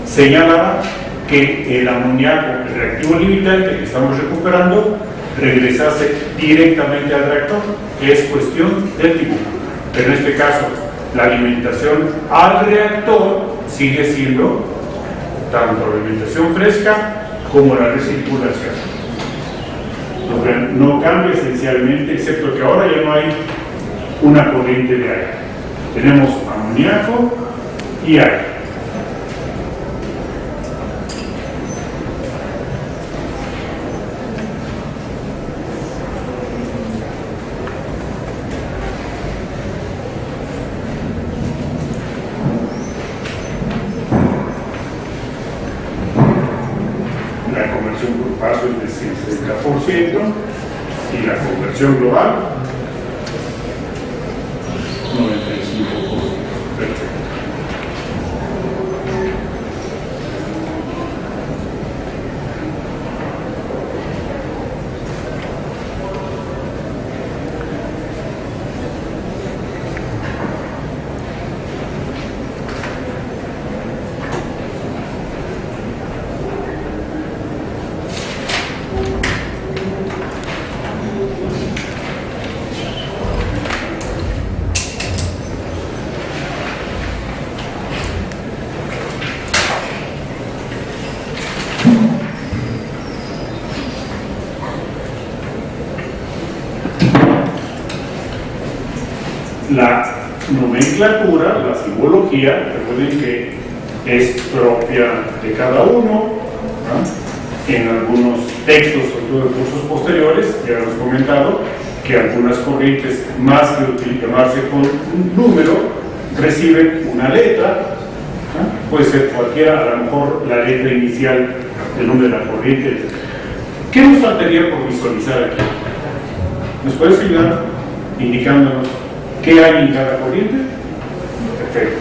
señala que el amoníaco, el reactivo limitante que estamos recuperando, regresase directamente al reactor, que es cuestión del dibujo. Pero en este caso, la alimentación al reactor sigue siendo tanto la alimentación fresca como la recirculación. No cambia esencialmente, excepto que ahora ya no hay una corriente de aire. Tenemos amoníaco y aire. La conversión por paso es de 60% y la conversión global 95%. Perfecto. La nomenclatura, la simbología, recuerden que es propia de cada uno, ¿no? En algunos textos, sobre todo en cursos posteriores, ya hemos comentado que algunas corrientes, más que llamarse con un número, reciben una letra, ¿no? Puede ser cualquiera, a lo mejor la letra inicial del nombre de la corriente. ¿Qué nos faltaría por visualizar aquí? ¿Nos puedes ayudar indicándonos qué hay en cada corriente? Perfecto.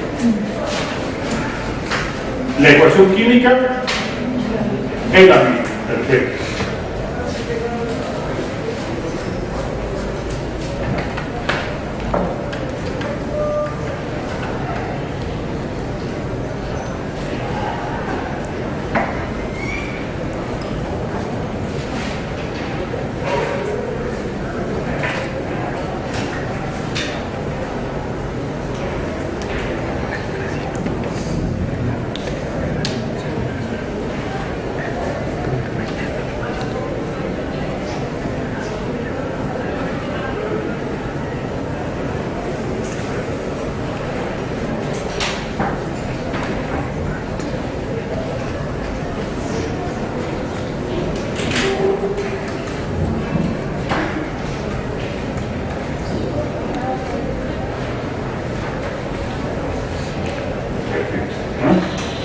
La ecuación química es la misma. Perfecto.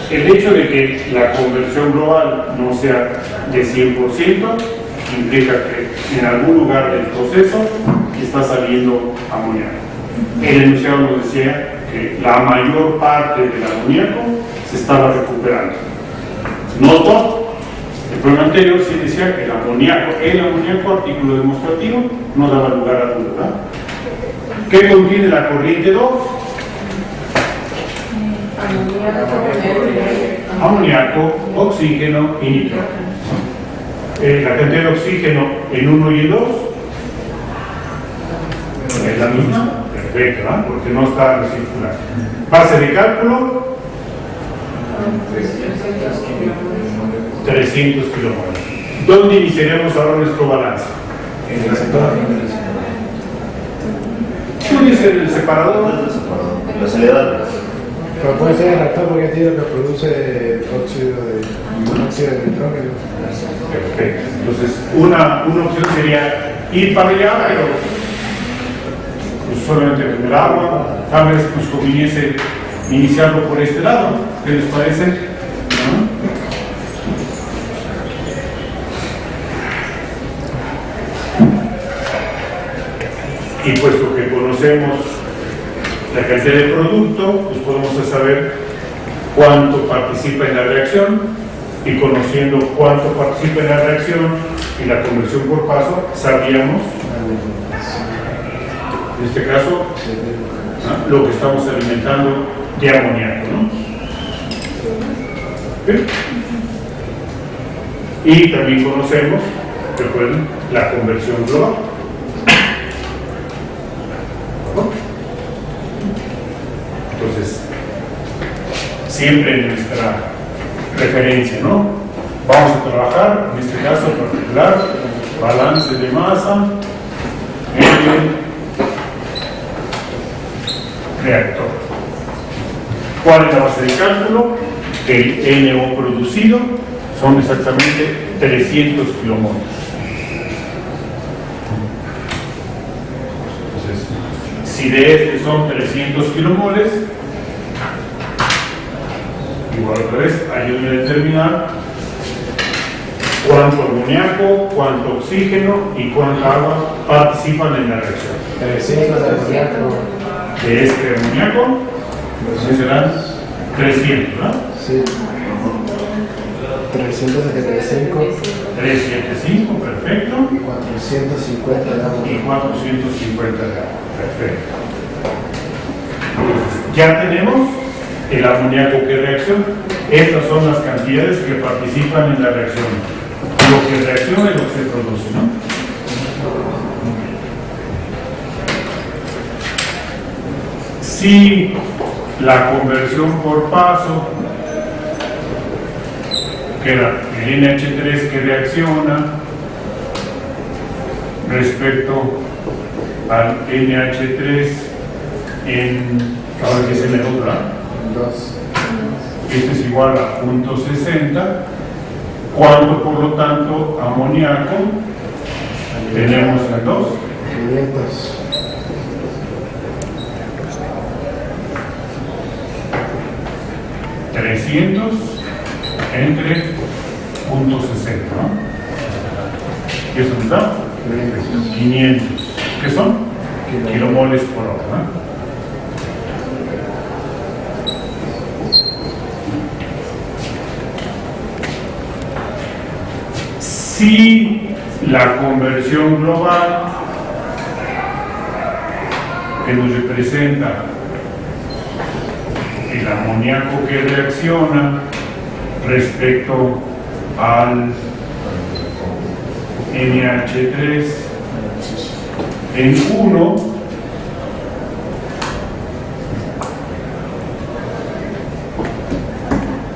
El hecho de que la conversión global no sea de 100% implica que en algún lugar del proceso está saliendo amoníaco. El enunciado nos decía que la mayor parte del amoníaco se estaba recuperando. No todo. El programa anterior sí decía que el amoníaco, artículo demostrativo, no daba lugar a duda. ¿Qué contiene la corriente 2? Amoníaco, oxígeno y nitrógeno. La cantidad de oxígeno en 1 y en 2 es la misma. Perfecto, ¿no? Porque no está recirculando. Base de cálculo: 300 kilómetros. ¿Dónde iniciaremos ahora nuestro balance? En el sector. Puede ser el separador. La aceleradora. Pero puede ser el reactor porque tiene lo que produce monóxido de nitrógeno. Perfecto. Entonces, una opción sería ir para allá, pero pues, solamente beber agua. Tal vez nos conviniese iniciarlo por este lado. ¿Qué les parece? ¿No? Y puesto que conocemos la cantidad de producto, pues podemos saber cuánto participa en la reacción, y conociendo cuánto participa en la reacción y la conversión por paso, sabíamos, en este caso, ¿no?, lo que estamos alimentando de amoníaco, ¿no? ¿Sí? Y también conocemos, recuerden, la conversión global. Entonces, siempre en nuestra referencia, ¿no? Vamos a trabajar, en este caso en particular, balance de masa en el reactor. ¿Cuál es la base de cálculo? El NO producido son exactamente 300 kilomoles. Entonces, si de este son 300 kilomoles, igual otra vez, ayúdenme a determinar cuánto amoníaco, cuánto oxígeno y cuánta agua participan en la reacción. 300 de amoníaco. De este amoníaco, pues serán 300, ¿verdad? Sí. 375. 375, perfecto. 450 de agua. Y 450 de agua, perfecto. Entonces, ya tenemos el amoníaco que reacciona. Estas son las cantidades que participan en la reacción. Lo que reacciona y lo que se produce, ¿no? Si la conversión por paso, que era el NH3 que reacciona respecto al NH3 ahora que es N2, ¿verdad? 2. Este es igual a 0.60. ¿Cuánto, por lo tanto, amoníaco tenemos en 2? 500. 300 entre 0.60, ¿no? ¿Y eso nos da? 500. ¿Qué son? Kilomoles por hora, ¿no? Si la conversión global que nos representa el amoníaco que reacciona respecto al NH3 en 1,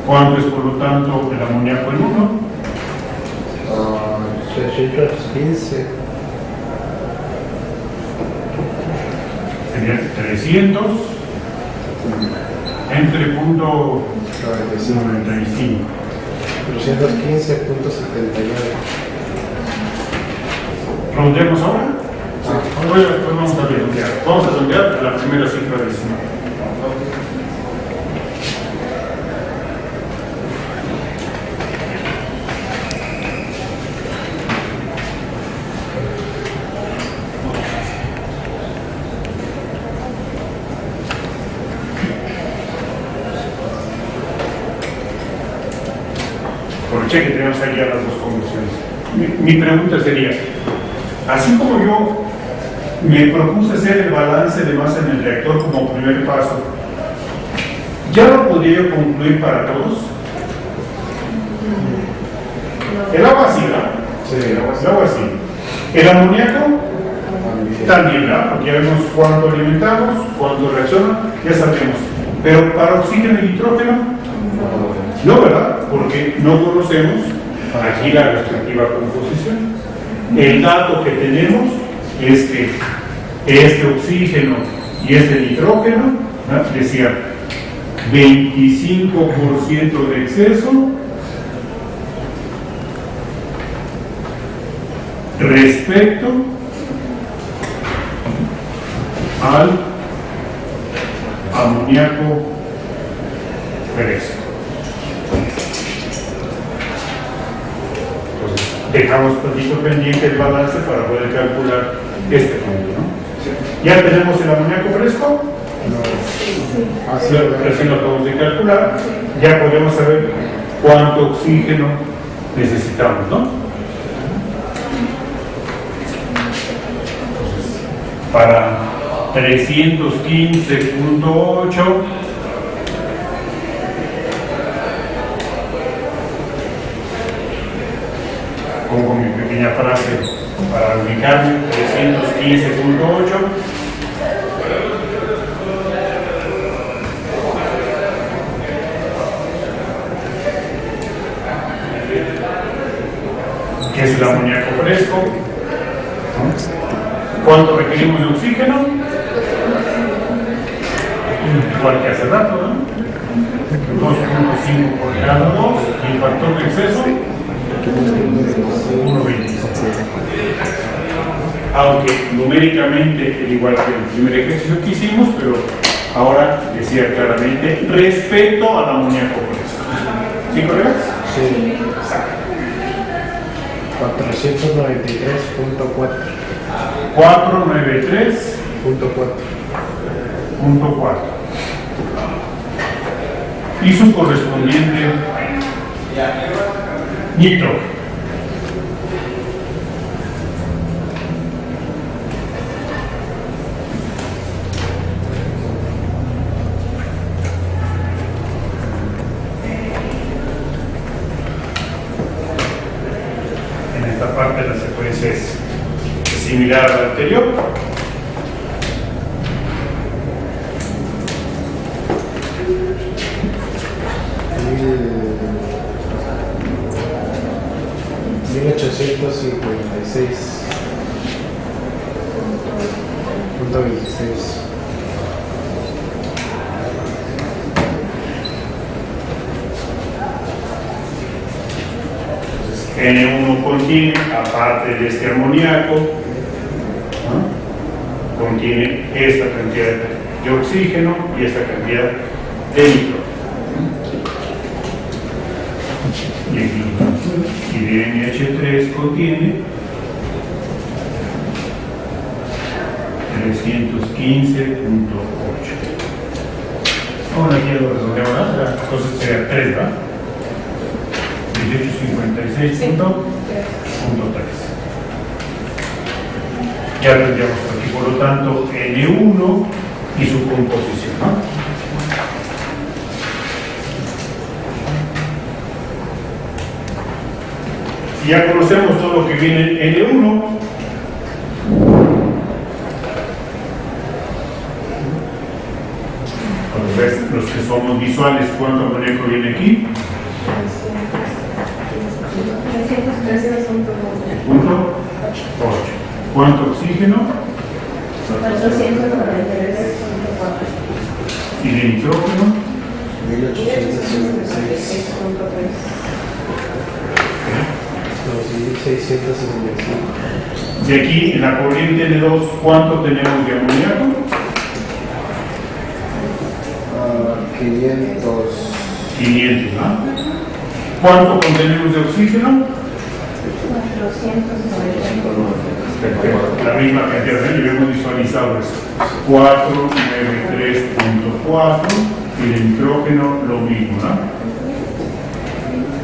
¿cuánto es por lo tanto el amoníaco en 1? 615. Sería 300 entre punto 95. 315.79. ¿Redondeamos ahora? Pues vamos a redondear. Vamos a redondear la primera cifra decimal. Aproveché que tenemos aquí a las dos conversiones. Mi pregunta sería, así como yo me propuse hacer el balance de masa en el reactor como primer paso, ¿ya lo podría yo concluir para todos? El agua sí, ¿verdad? Sí, El agua sí. El amoníaco también, ¿verdad? Porque ya vemos cuánto alimentamos, cuánto reacciona, ya sabemos. Pero para oxígeno y nitrógeno, no, ¿verdad? Porque no conocemos aquí la respectiva composición. El dato que tenemos es que este oxígeno y este nitrógeno, ¿verdad? Decía 25% de exceso respecto al amoníaco fresco. Entonces, dejamos poquito pendiente el balance para poder calcular este punto, ¿no? ¿Ya tenemos el amoníaco fresco? Así Recién lo acabamos de calcular. Ya podemos saber cuánto oxígeno necesitamos, ¿no? Entonces, para 315.8 pongo mi pequeña frase para ubicarme, 315.8 que es el amoníaco fresco, ¿no? ¿Cuánto requerimos de oxígeno? Igual que hace rato, ¿no? 2.5 por cada 2 y el factor de exceso 1.20. Aunque numéricamente es igual que el primer ejercicio que hicimos, pero ahora decía claramente respecto al amoníaco fresco. ¿Sí, colegas? Sí. Exacto. 493.4. 493.4 y su correspondiente nitrógeno. En esta parte la secuencia es similar a la anterior. $1,856.26. N1 contiene, aparte de este amoníaco, ¿no? Contiene esta cantidad de oxígeno y esta cantidad de nitrógeno. Y de NH3 contiene 315.8. Ahora aquí lo redondeamos, entonces sería 3, ¿verdad? 1856.3. Ya tendríamos aquí, por lo tanto, N1 y su composición, ¿no? Si ya conocemos todo lo que viene en N1, entonces los que somos visuales, ¿cuánto amoníaco viene aquí? 313.8. Punto 8. ¿Cuánto oxígeno? 493.4. ¿Y de nitrógeno? 1866. 2665. De aquí, en la corriente N2, ¿cuánto tenemos de amoníaco? 500. 500, ¿no? ¿Cuánto contenemos de oxígeno? 490. La misma cantidad, ¿eh? Y hemos visualizado eso. 493.4 y de nitrógeno lo mismo, ¿no?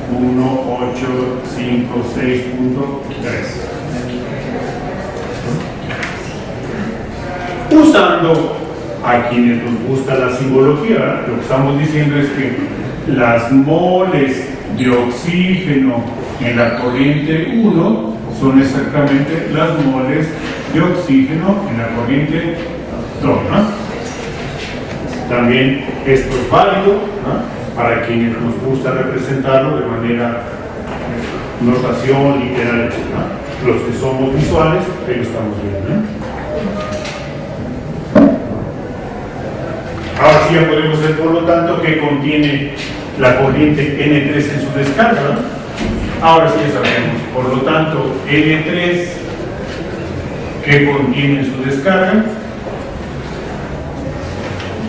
1856.3. Usando a quienes nos gusta la simbología, lo que estamos diciendo es que las moles de oxígeno en la corriente 1 son exactamente las moles de oxígeno en la corriente 2, ¿no? También esto es válido, ¿no? Para quienes nos gusta representarlo de manera notación, literal, etc. Los que somos visuales, ahí lo estamos viendo, ¿no? Ahora sí ya podemos ver, por lo tanto, que contiene la corriente N3 en su descarga, ¿no? Ahora sí ya sabemos, por lo tanto, N3 que contiene en su descarga,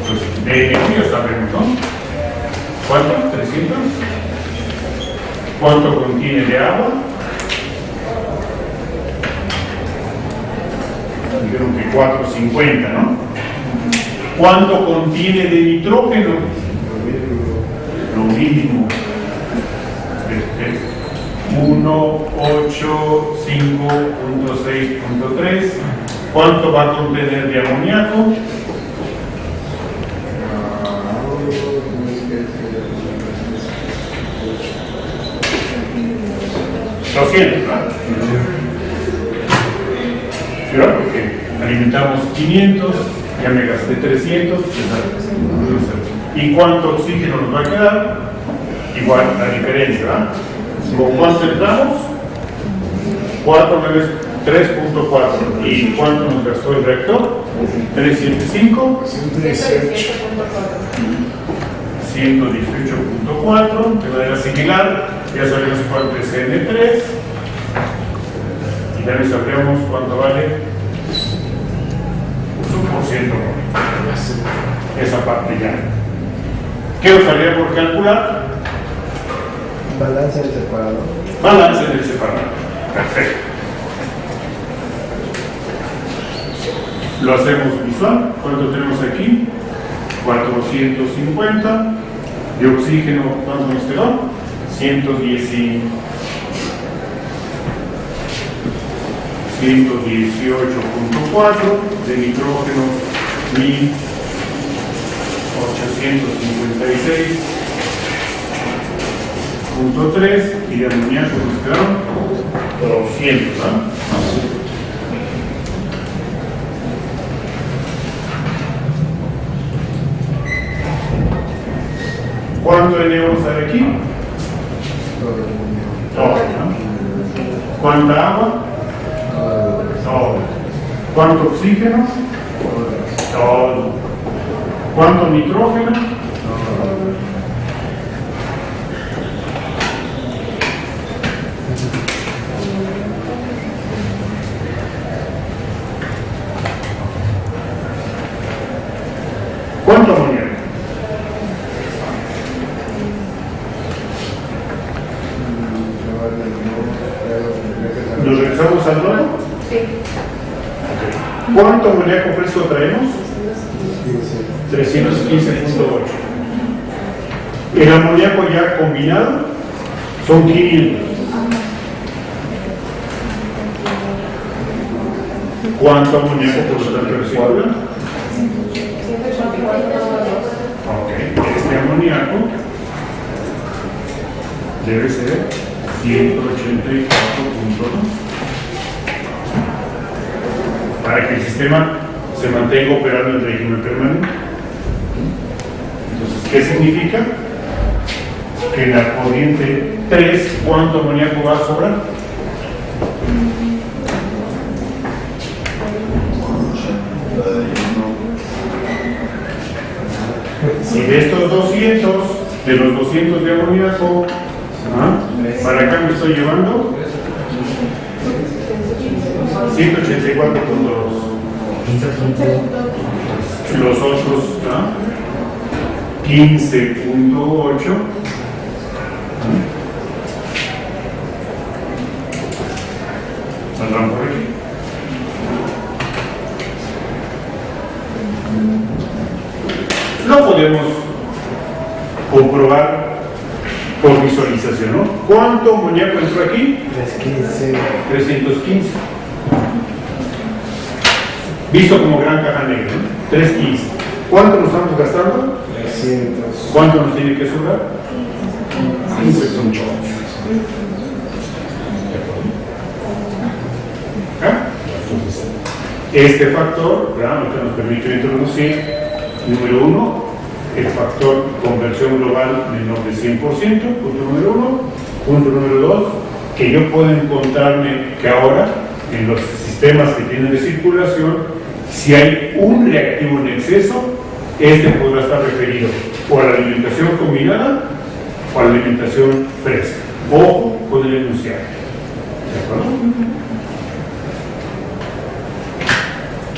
pues de energía sabemos, ¿no? ¿Cuánto? 300. ¿Cuánto contiene de agua? Dijeron que 450, ¿no? ¿Cuánto contiene de nitrógeno? Lo mismo. 185.6.3. ¿Cuánto va a contener de amoníaco? 200, ¿verdad? ¿Verdad? Porque alimentamos 500, ya me gasté 300, ¿y cuánto oxígeno nos va a quedar? Igual la diferencia, ¿verdad? ¿Con cuánto entramos? 4 menos 3.4. ¿Y cuánto nos gastó el reactor? 375. 118.4, de manera similar, ya sabemos cuánto es N3 y también sabemos cuánto vale su porciento. Esa parte ya. ¿Qué os haría por calcular? Balance del separador. Balance del separador. Perfecto. Lo hacemos visual. ¿Cuánto tenemos aquí? 450. De oxígeno, ¿cuánto nos quedó? 118.4. De nitrógeno, 1856.3. Y de amoníaco nos quedaron 200, ¿no? ¿Cuánto N vamos a ver aquí? Todo, ¿no? ¿Cuánta agua? Todo. ¿Cuánto oxígeno? Todo. ¿Cuánto nitrógeno? ¿Cuánto amoníaco fresco traemos? 315.8. El amoníaco ya combinado son 500. ¿Cuánto amoníaco por lo tanto recircula? 184. Ok, este amoníaco debe ser 184.2 para que el sistema se mantenga operando en régimen permanente. Entonces, ¿qué significa? Que en la corriente 3, ¿cuánto amoníaco va a sobrar? Si de estos 200, de los 200 de amoníaco, para acá me estoy llevando 184.2. Los otros 15.8. Saldrán por aquí. Lo podemos comprobar por visualización, ¿no? ¿Cuánto amoníaco entró aquí? 315. Visto como gran caja negra, ¿no? 315. ¿Cuánto nos estamos gastando? 300. ¿Cuánto nos tiene que sobrar? 5.8. Entonces, este factor, ¿verdad?, lo que nos permite introducir, número 1, el factor conversión global menor de 100%, punto número 1. Punto número 2, que yo puedo encontrarme que ahora, en los sistemas que tienen de circulación, si hay un reactivo en exceso, este podrá estar referido o a la alimentación combinada o a la alimentación fresca. Ojo con el enunciado. ¿De acuerdo?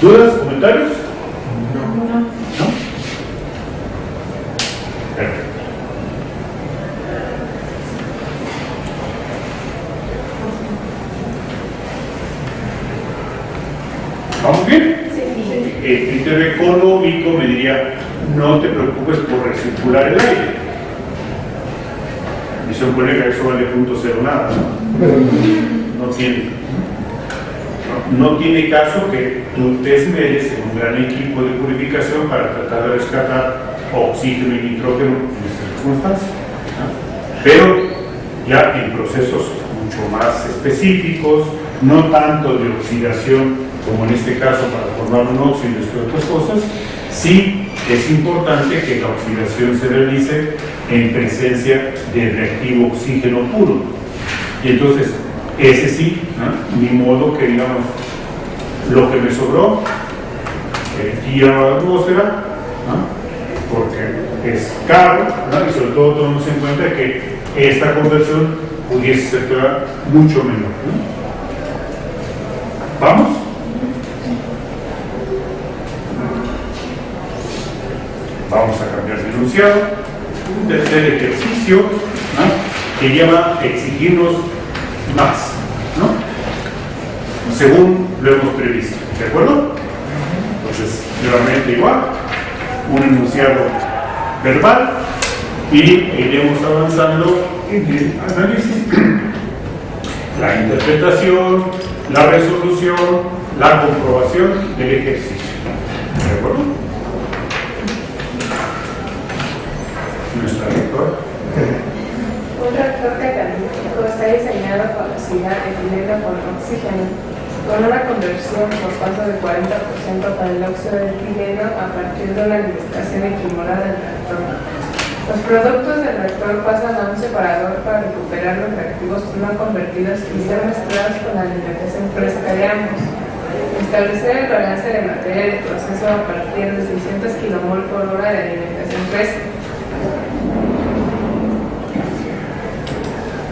¿Dudas? ¿Comentarios? ¿No? Perfecto. ¿Vamos bien? El criterio económico me diría, no te preocupes por recircular el aire. Y se supone que eso vale .0 nada, ¿no? No tiene caso que tú te esmeres en un gran equipo de purificación para tratar de rescatar oxígeno y nitrógeno en estas circunstancias, ¿no? Pero ya en procesos mucho más específicos, no tanto de oxidación como en este caso para formar un óxido y otras cosas, sí es importante que la oxidación se realice en presencia de reactivo oxígeno puro. Y entonces, ese sí, ¿no?, ni modo que digamos, lo que me sobró, ir a la atmósfera, ¿no?, porque es caro, ¿no?, y sobre todo tomamos en cuenta que esta conversión pudiese ser mucho menor, ¿no? ¿Vamos? Vamos a cambiar de enunciado. Un tercer ejercicio, ¿no?, que lleva a exigirnos más, ¿no?, según lo hemos previsto. ¿De acuerdo? Entonces, nuevamente igual, un enunciado verbal y iremos avanzando en el análisis, la interpretación, la resolución, la comprobación del ejercicio. ¿De acuerdo? Nuestra lectora. Un reactor catalítico está diseñado para oxidar etileno con oxígeno, con una conversión por tanto de 40% para el óxido de etileno a partir de una alimentación equimolada del reactor. Los productos del reactor pasan a un separador para recuperar los reactivos no convertidos y ser mezclados con la alimentación fresca de ambos. Establecer el balance de materia del proceso a partir de 600 kmol por hora de alimentación fresca.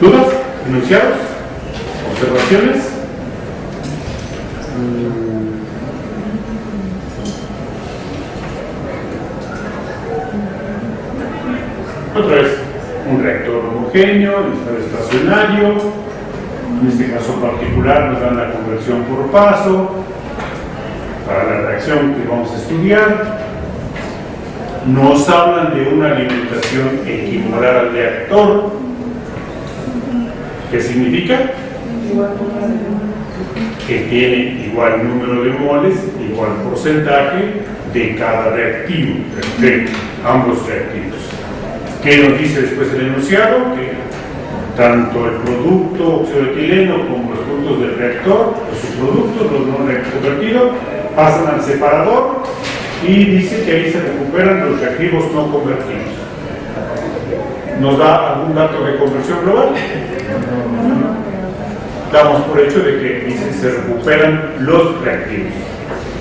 ¿Dudas? ¿Enunciados? ¿Observaciones? Otra vez, un reactor homogéneo, en estado estacionario, en este caso particular nos dan la conversión por paso, para la reacción que vamos a estudiar. Nos hablan de una alimentación equimolar al reactor. ¿Qué significa? Que tiene igual número de moles, igual porcentaje de cada reactivo, de ambos reactivos. ¿Qué nos dice después el enunciado? Que tanto el producto óxido de etileno como los productos del reactor, los subproductos, los no convertidos, pasan al separador y dice que ahí se recuperan los reactivos no convertidos. ¿Nos da algún dato de conversión global? Damos por hecho de que dice se recuperan los reactivos,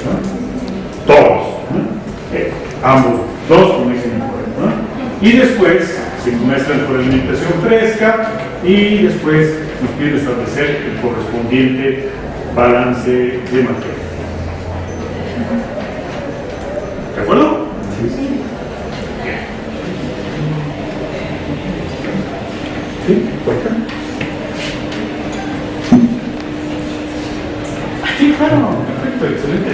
¿no? Todos, ¿no? Ambos, dos, como dicen, ¿no? Y después se muestran por alimentación fresca y después nos pide establecer el correspondiente balance de materia. ¿De acuerdo? Sí. ¿Sí? ¿Por qué? Sí, claro, perfecto, excelente.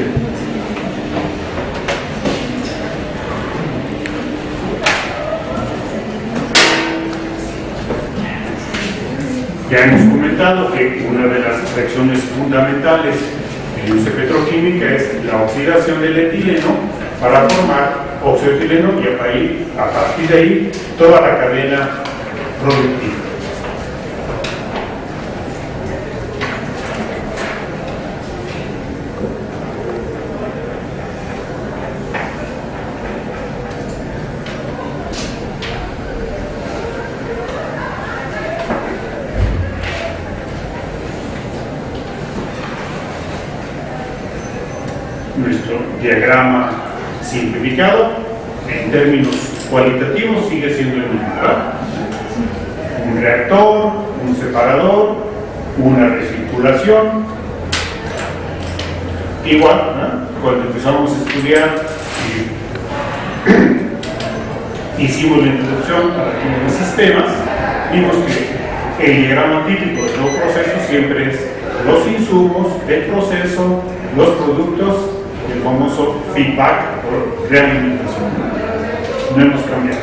Ya hemos comentado que una de las reacciones fundamentales en la industria petroquímica es la oxidación del etileno para formar óxido de etileno y a partir de ahí toda la cadena productiva. Nuestro diagrama simplificado en términos cualitativos sigue siendo el mismo, ¿verdad? Un reactor, un separador, una recirculación. Igual, ¿no? Cuando empezamos a estudiar hicimos la introducción a la química de sistemas, vimos que el diagrama típico de todo proceso siempre es los insumos, el proceso, los productos, el famoso feedback o realimentación. No hemos cambiado.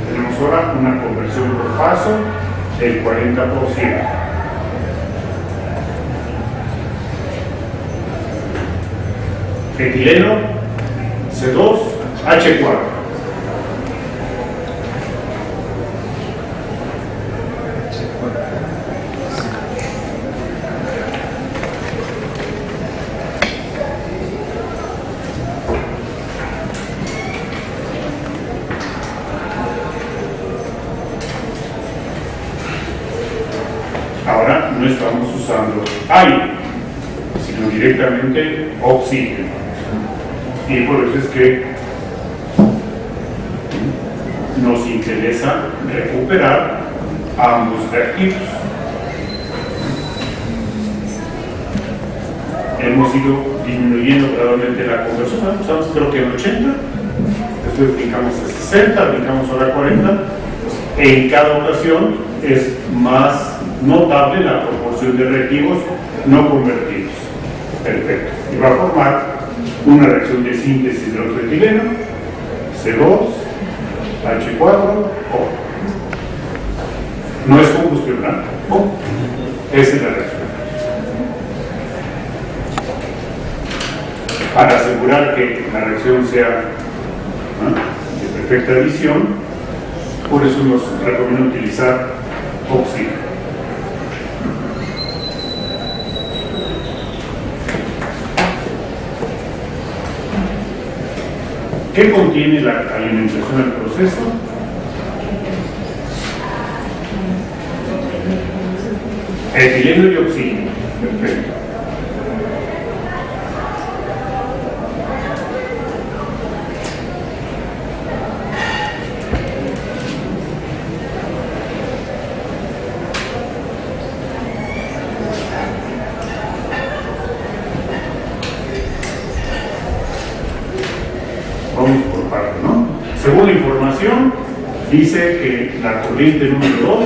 Tenemos ahora una conversión por paso del 40%. Etileno, C2, H4. Ahora no estamos usando aire, sino directamente oxígeno. Y por eso es que nos interesa recuperar ambos reactivos. Hemos ido disminuyendo gradualmente la conversión, estamos creo que en 80, después brincamos a 60, brincamos ahora a 40. En cada ocasión es más notable la proporción de reactivos no convertidos. Perfecto. Y va a formar una reacción de síntesis de óxido de etileno, C2, H4, O. No es combustión, ¿verdad? O. Esa es la reacción. Para asegurar que la reacción sea, ¿no?, de perfecta adición, por eso nos recomiendo utilizar oxígeno. ¿Qué contiene la alimentación del proceso? Etileno y oxígeno. Perfecto. Vamos por partes, ¿no? Según la información, dice que la corriente número 2,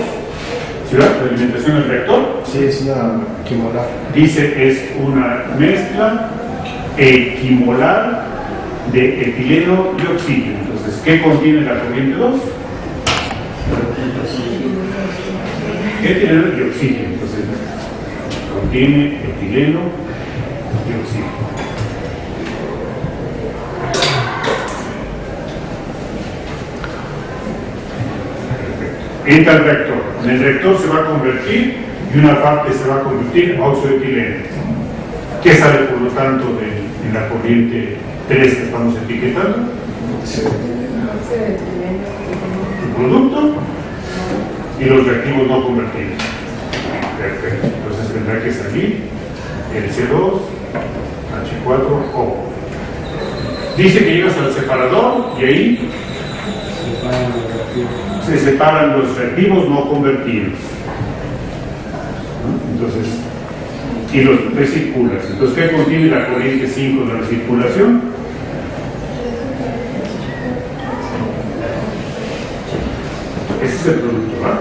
¿sí, la alimentación del reactor? Sí, es una quimolar. Dice es una mezcla equimolar de etileno y oxígeno. Entonces, ¿qué contiene la corriente 2? Etileno y oxígeno. Entonces, contiene etileno y oxígeno. Entra el reactor. En el reactor se va a convertir y una parte se va a convertir a óxido de etileno. ¿Qué sale por lo tanto en la corriente 3 que estamos etiquetando? El producto y los reactivos no convertidos. Perfecto. Entonces tendrá que salir el C2, H4O. Dice que llegas al separador y ahí se separan los reactivos no convertidos. Entonces, y los recirculas. Entonces, ¿qué contiene la corriente 5 de la recirculación? Ese es el producto, ¿verdad?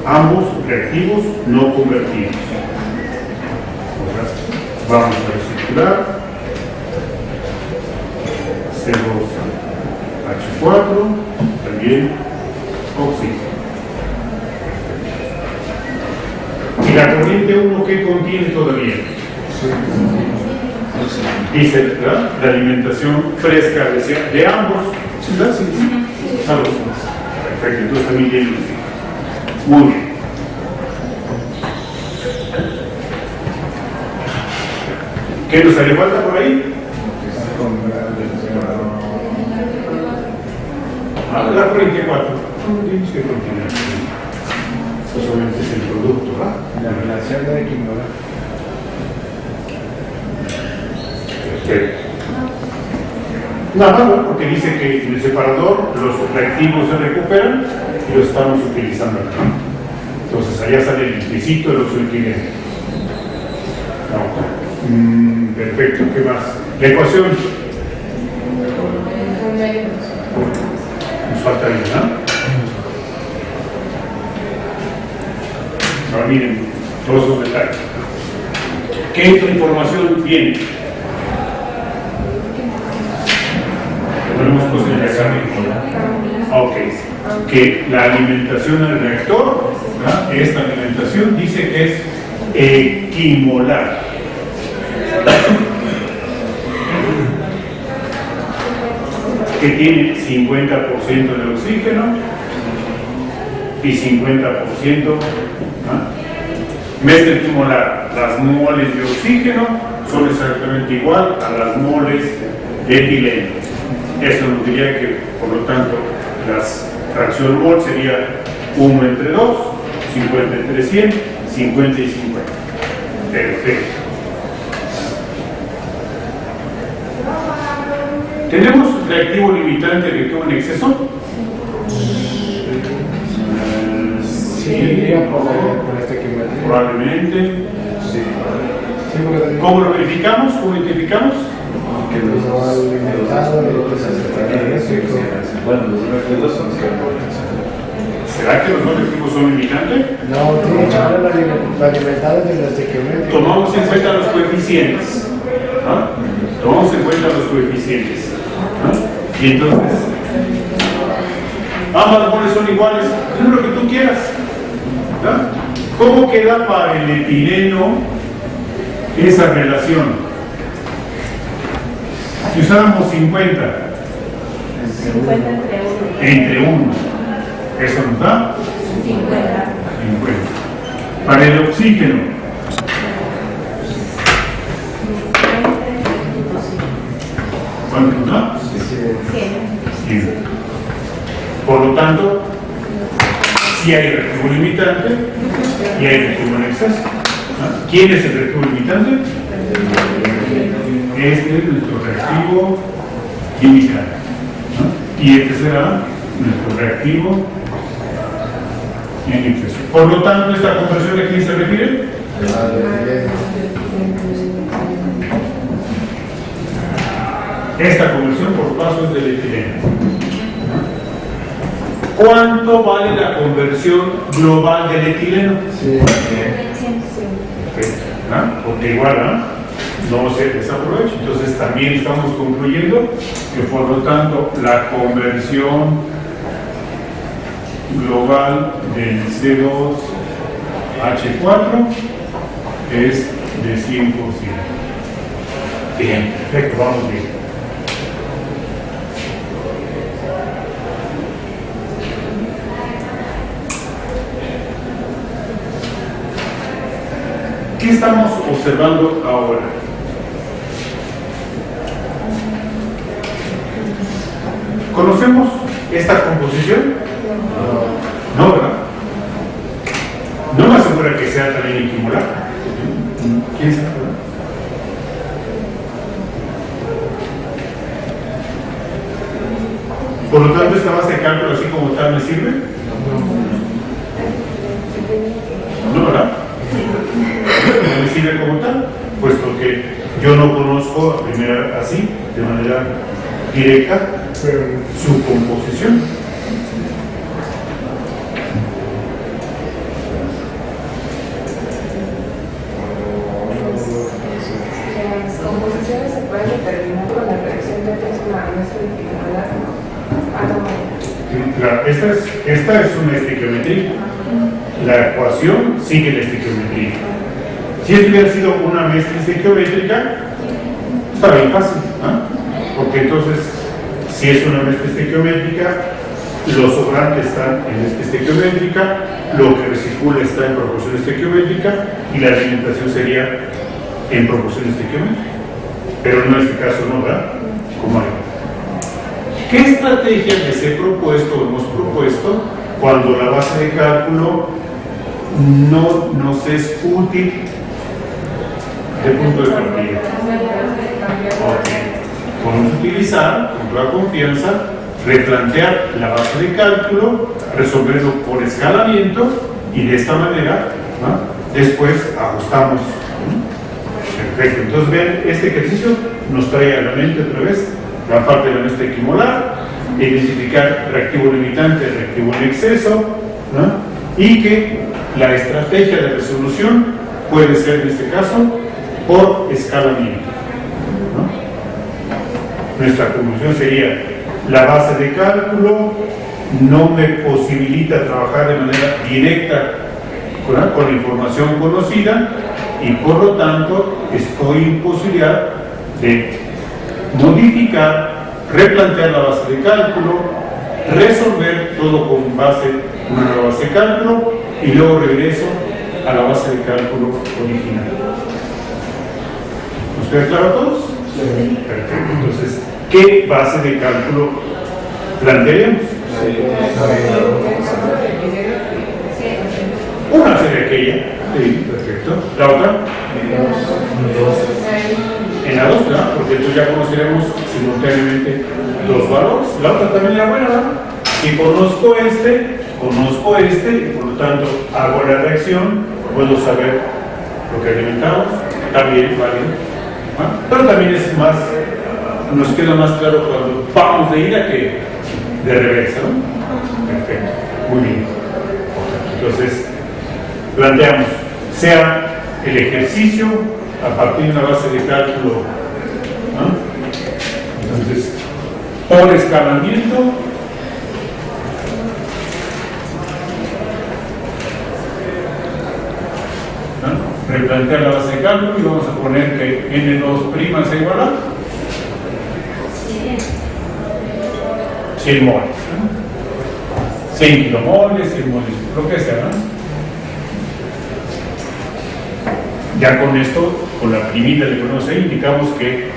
Ambos reactivos no convertidos. Ahora, vamos a recircular. C2H4, también oxígeno. ¿Y la corriente 1 qué contiene todavía? Dice, ¿verdad? La alimentación fresca de ambos. ¿Sí, verdad? Sí, sí. Ambos. Perfecto, entonces también tiene oxígeno. Muy bien. ¿Qué nos haría falta por ahí? La corriente 4. Tienes que continuar. Pues solamente es el producto, ¿verdad? La relación de quimolar. Perfecto. Nada más, ¿no? Porque dice que en el separador los reactivos se recuperan y los estamos utilizando acá. Entonces allá sale el implicito de los etileno. No. Perfecto, ¿qué más? La ecuación. Nos falta ahí, ¿no? Ahora miren, todos esos detalles. ¿Qué otra información viene? Lo hemos puesto en el examen. Ok. Que la alimentación al reactor, ¿verdad? Esta alimentación dice que es equimolar. Que tiene 50% de oxígeno y 50%. Mezcla equimolar. Las moles de oxígeno son exactamente igual a las moles de etileno. Eso nos diría que, por lo tanto, la fracción mol sería 1 entre 2, 50 entre 100, 50 y 50. Perfecto. ¿Tenemos reactivo limitante que quedó en exceso? Sí, por este quimolar. Probablemente. Sí. Sí, porque ¿Cómo lo verificamos? ¿Cómo identificamos? que lo alimentado, eléctrico. Bueno, los reactivos son ¿Será que los dos reactivos son limitantes? No, tiene que haber lo alimentado de los estequiométricos. Tomamos en cuenta los coeficientes. ¿No? Tomamos en cuenta los coeficientes. ¿No? Y entonces, ambas moles son iguales, es lo que tú quieras. ¿No? ¿Cómo queda para el etileno esa relación? Si usáramos 50 entre 1, ¿eso nos da? 50. 50. Para el oxígeno, ¿cuánto nos da? 100. Por lo tanto, si hay reactivo limitante y hay reactivo en exceso. ¿No? ¿Quién es el reactivo limitante? Este es nuestro reactivo limitante. ¿No? Y este será nuestro reactivo en exceso. Por lo tanto, ¿esta conversión a quién se refiere? Esta conversión por pasos del etileno. ¿Cuánto vale la conversión global del etileno? Sí. Perfecto. Porque igual no se desaprovecha. Entonces también estamos concluyendo que por lo tanto la conversión global del C2H4 es de 100%. Bien, perfecto, vamos bien. ¿Qué estamos observando ahora? ¿Conocemos esta composición? No, ¿verdad? No me asegura que sea también equimolar. ¿Quién sabe? Por lo tanto, esta base de cálculo así como tal me sirve. No, ¿verdad? No me sirve como tal, puesto que yo no conozco así, de manera directa, su composición. Las composiciones se pueden determinar con la reacción de tres magnesios y Esta es una estequiometría. La ecuación sigue la estequiometría. Si esto hubiera sido una mezcla estequiométrica, está bien fácil, porque entonces, si es una mezcla estequiométrica, los sobrantes están en estequiométrica, lo que recircula está en proporción estequiométrica y la alimentación sería en proporción estequiométrica. Pero en este caso no, ¿verdad? ¿Cómo hay? ¿Qué estrategia les he propuesto o hemos propuesto cuando la base de cálculo no nos es útil de punto de partida? Podemos utilizar, con toda confianza, replantear la base de cálculo, resolverlo por escalamiento y de esta manera, después ajustamos. Perfecto. Entonces vean, este ejercicio nos trae a la mente otra vez la parte de la mezcla equimolar, identificar reactivo limitante, reactivo en exceso, y que la estrategia de resolución puede ser en este caso por escalamiento. Nuestra conclusión sería: la base de cálculo no me posibilita trabajar de manera directa con la información conocida y por lo tanto estoy en posibilidad de modificar, replantear la base de cálculo, resolver todo con una nueva base de cálculo y luego regreso a la base de cálculo original. ¿Nos queda claro a todos? Sí. Perfecto. Entonces, ¿qué base de cálculo plantearíamos? Una sería aquella. Sí, perfecto. ¿La otra? En la 2, ¿verdad? Porque entonces ya conoceremos simultáneamente dos valores. La otra también era buena, ¿verdad? Si conozco este, y por lo tanto hago la reacción, puedo saber lo que alimentamos, también vale. Pero también es más, nos queda más claro cuando vamos de ida que de reversa, ¿no? Perfecto, muy bien. Entonces, planteamos, sea el ejercicio a partir de una base de cálculo, entonces, por escalamiento, replantear la base de cálculo y vamos a poner que N2' es igual a 100 moles, 100 kilomoles, 100 moles, lo que sea, Ya con esto, con la primita de conocer, indicamos que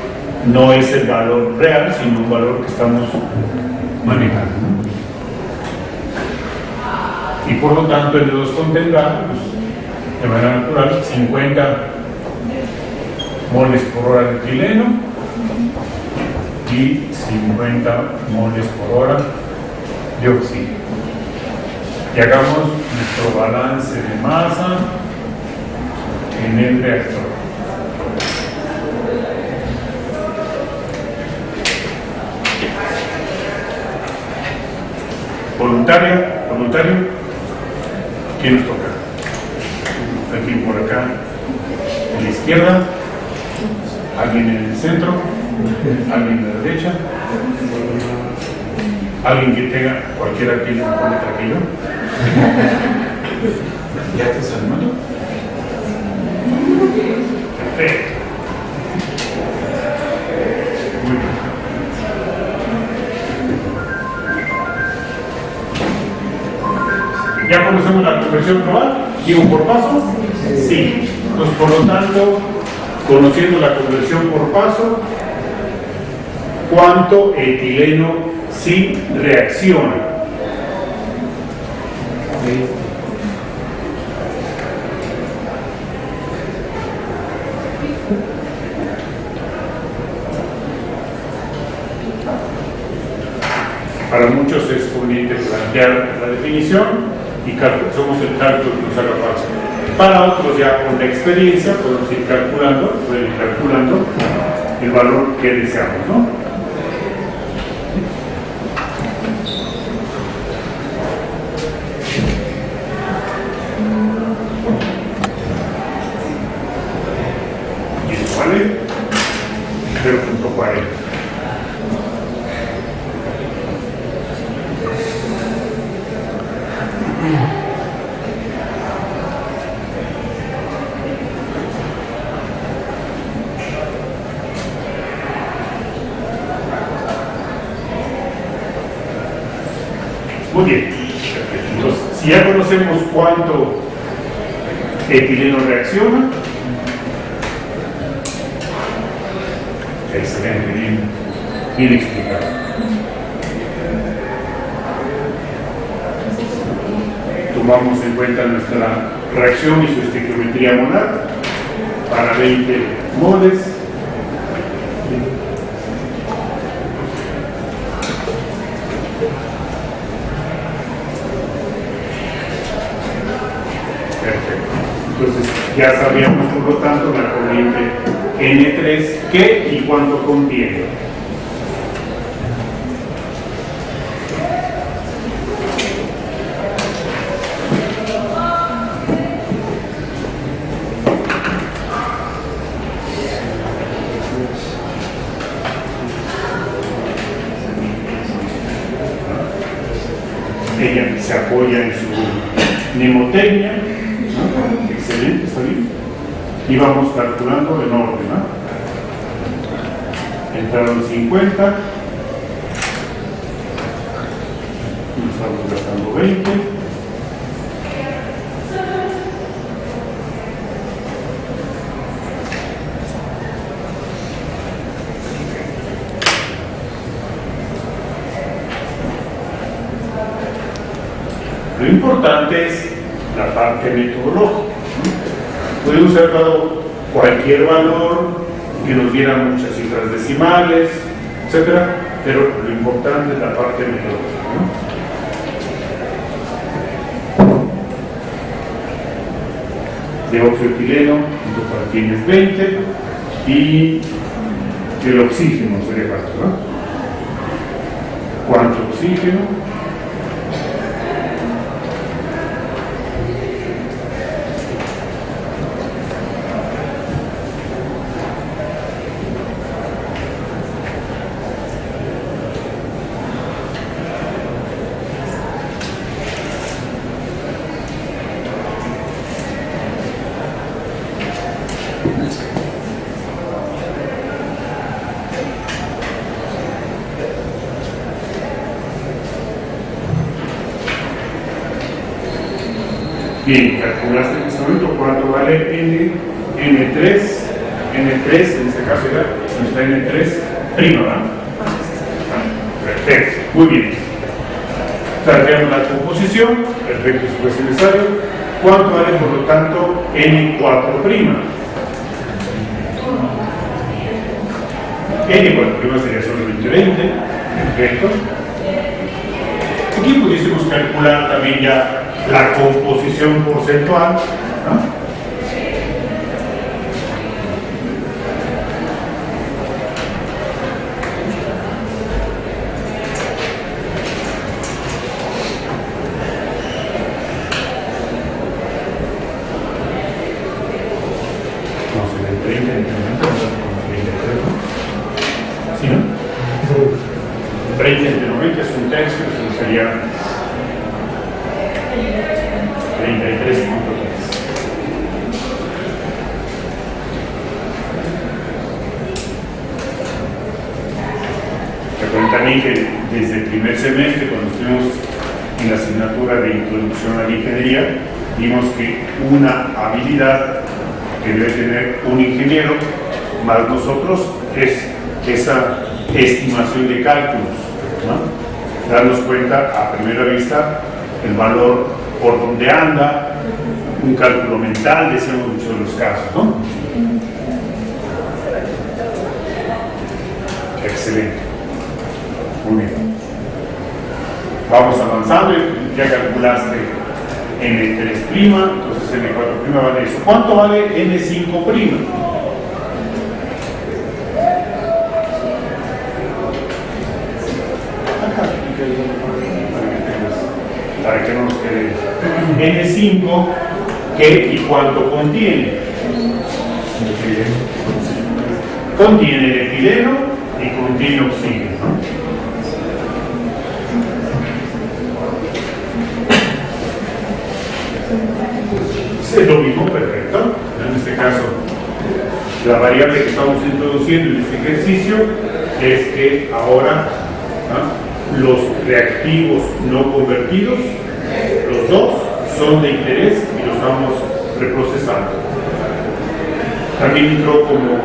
no es el valor real, sino un valor que estamos manejando. Y por lo tanto, N2 contendrá, de manera natural, 50 moles por hora de etileno y 50 moles por hora de oxígeno. Y hagamos nuestro balance de masa en el reactor. voluntario. ¿Quién nos toca? Aquí por acá, a la izquierda, alguien en el centro, alguien a la derecha, alguien que tenga cualquiera que le pone tranquilo. ¿Ya te estás animando? Perfecto. Muy bien. ¿Ya conocemos la conversión global? ¿Digo por paso? Sí. Entonces, por lo tanto, conociendo la conversión por paso, ¿cuánto etileno sí reacciona? Para muchos es conveniente plantear la definición y somos el cálculo que nos haga falta. Para otros ya con la experiencia podemos ir calculando el valor que deseamos, ¿no? Y eso vale 0.40. Muy bien, perfecto. Entonces, si ya conocemos cuánto etileno reacciona, excelente, bien explicado. Tomamos en cuenta nuestra reacción y su estequiometría molar para 20 moles. Perfecto. Entonces ya sabíamos, por lo tanto, la corriente N3 qué y cuánto contiene. Ella se apoya en su mnemotecnia, ¿no? Excelente, está bien. Y vamos calculando en orden, ¿no? Entraron 50, nos estamos gastando 20. Lo importante es la parte metodológica. Podemos haber dado cualquier valor que nos diera muchas cifras decimales, etcétera, pero lo importante es la parte metodológica, ¿no? Dióxido de etileno, en total tienes 20, y el oxígeno sería falta, ¿no? ¿Cuánto oxígeno? Bien, calculaste en este momento cuánto vale N3, en este caso ya está N3 prima, ¿verdad? Perfecto, muy bien. Planteamos la composición, perfecto, si fuese necesario. ¿Cuánto vale, por lo tanto, N4 prima? N4 prima sería solamente 20, perfecto. Aquí pudiésemos calcular también ya la composición porcentual, ¿no? sería 33.3. Recuerden también que desde el primer semestre, cuando estuvimos en la asignatura de Introducción a la Ingeniería, vimos que una habilidad que debe tener un ingeniero, más nosotros, es esa estimación de cálculos, ¿no? Darnos cuenta a primera vista el valor por donde anda, un cálculo mental, decíamos muchos de los casos, ¿no? Excelente. Muy bien. Vamos avanzando. Ya calculaste N3', entonces N4' vale eso. ¿Cuánto vale N5'? Para que no nos quede. N5, ¿qué y cuánto contiene? Contiene el etileno y contiene oxígeno, ¿no? Es lo mismo, perfecto. En este caso, la variable que estamos introduciendo en este ejercicio es que ahora, ¿no?, los reactivos no convertidos, los dos, son de interés y los vamos reprocesando. También entró como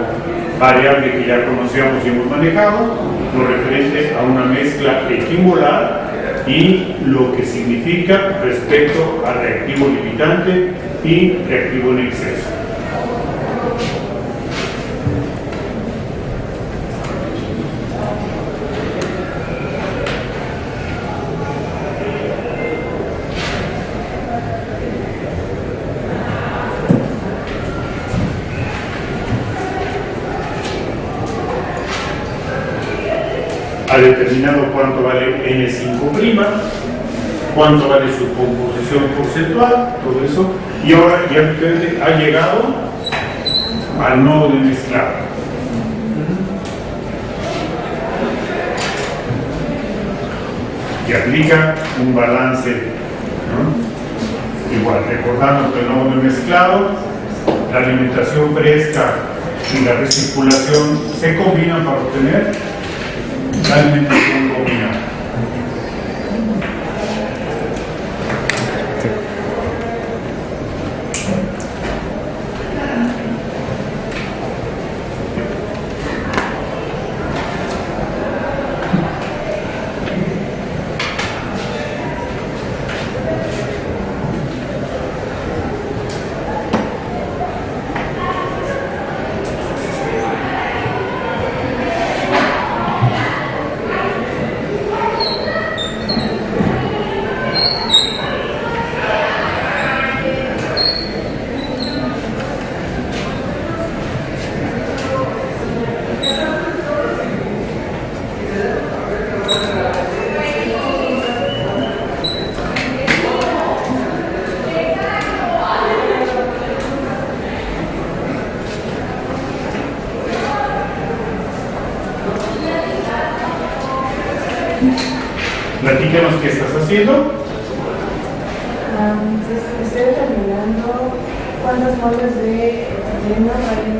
variable que ya conocíamos y hemos manejado, lo referente a una mezcla equimolar y lo que significa respecto al reactivo limitante y reactivo en exceso. Ha determinado cuánto vale N5', cuánto vale su composición porcentual, todo eso, y ahora ya ha llegado al nodo de mezclado. Y aplica un balance, ¿no? Igual, recordando que el nodo de mezclado, la alimentación fresca y la recirculación se combinan para obtener la alimentación combinada. Platícanos qué estás haciendo. Estoy determinando cuántos moles de etileno valen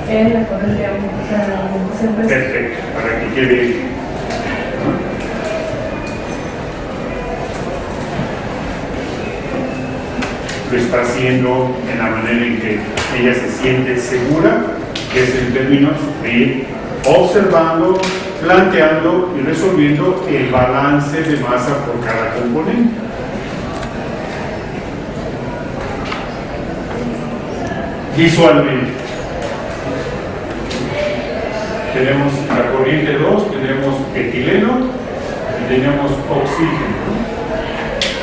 en la corriente de agua. O sea, Perfecto, para que quede. Lo está haciendo en la manera en que ella se siente segura, que es en términos de ir observando, planteando y resolviendo el balance de masa por cada componente. Visualmente tenemos la corriente 2, tenemos etileno y tenemos oxígeno.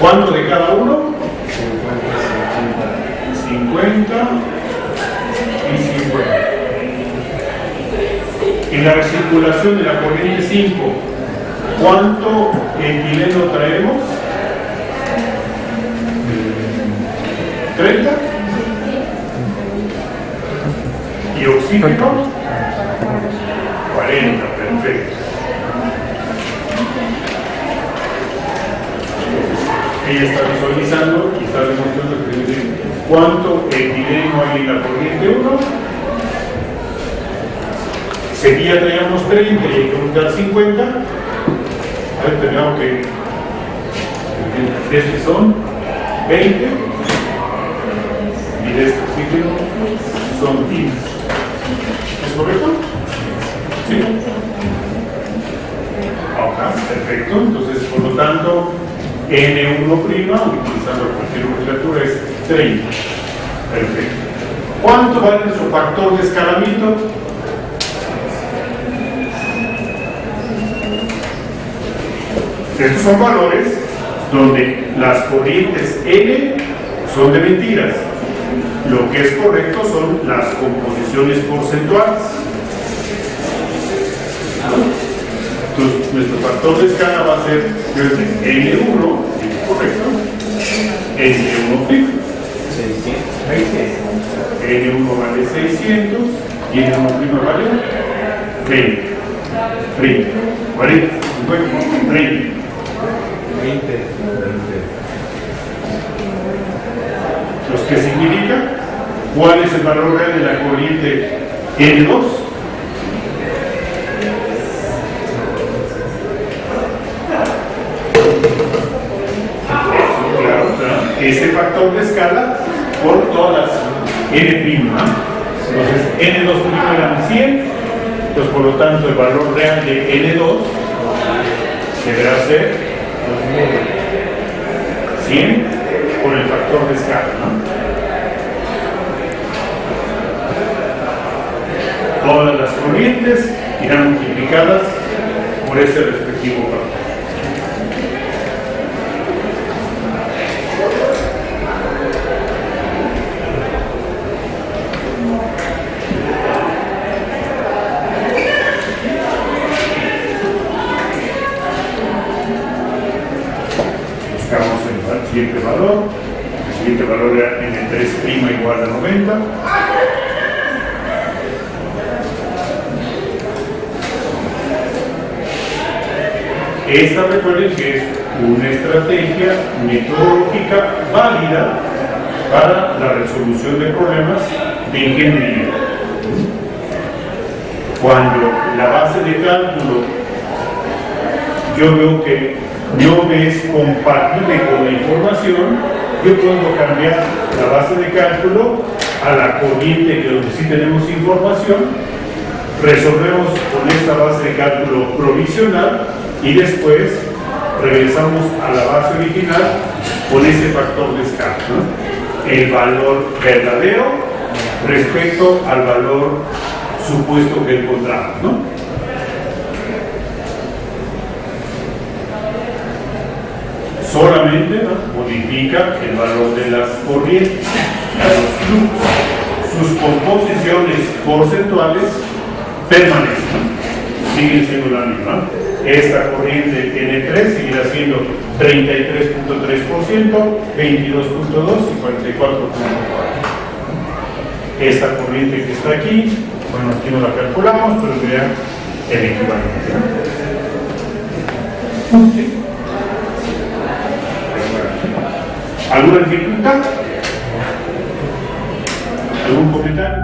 ¿Cuánto de cada uno? 50 y 50. En la recirculación de la corriente 5, ¿cuánto etileno traemos? 30. ¿Y oxígeno? 40, perfecto. ella está visualizando y está demostrando que cuánto epidemio hay en la corriente 1. Seguía traíamos 30 y hay que aumentar 50. A ver, tenemos que de este son 20 y de este ciclo son 15. ¿Es correcto? ¿Sí? Ok, perfecto. Entonces, por lo tanto, N1', utilizando cualquier nomenclatura, es 30. Perfecto. ¿Cuánto vale su factor de escalamiento? Estos son valores donde las corrientes N son de mentiras. Lo que es correcto son las composiciones porcentuales. Entonces, nuestro factor de escala va a ser N1, correcto, N1'. N1 vale 600 y N1' vale 30. 30, 40, 50, 30. 20. Los que significa cuál es el valor real de la corriente N2. Claro, ese factor de escala por todas las N', ¿no? Entonces N2' eran 100, entonces por lo tanto el valor real de N2 deberá ser 100 por el factor de escala, ¿no? Todas las corrientes irán multiplicadas por ese respectivo factor. Siguiente valor, el siguiente valor era N3' igual a 90. Esta, recuerden que es una estrategia metodológica válida para la resolución de problemas de ingeniería. Cuando la base de cálculo yo veo que no me es compatible con la información, yo puedo cambiar la base de cálculo a la corriente que donde sí tenemos información, resolvemos con esta base de cálculo provisional y después regresamos a la base original con ese factor de escala, ¿no? El valor verdadero respecto al valor supuesto que encontramos, ¿no? Solamente, ¿no?, modifica el valor de las corrientes, los flujos, sus composiciones porcentuales permanecen, siguen siendo la misma. Esta corriente N3 seguirá siendo 33.3%, 22.2 y 44.4. Esta corriente que está aquí, bueno, aquí no la calculamos, pero sería el equivalente, ¿no? ¿Sí? ¿Alguna dificultad? ¿Algún comentario?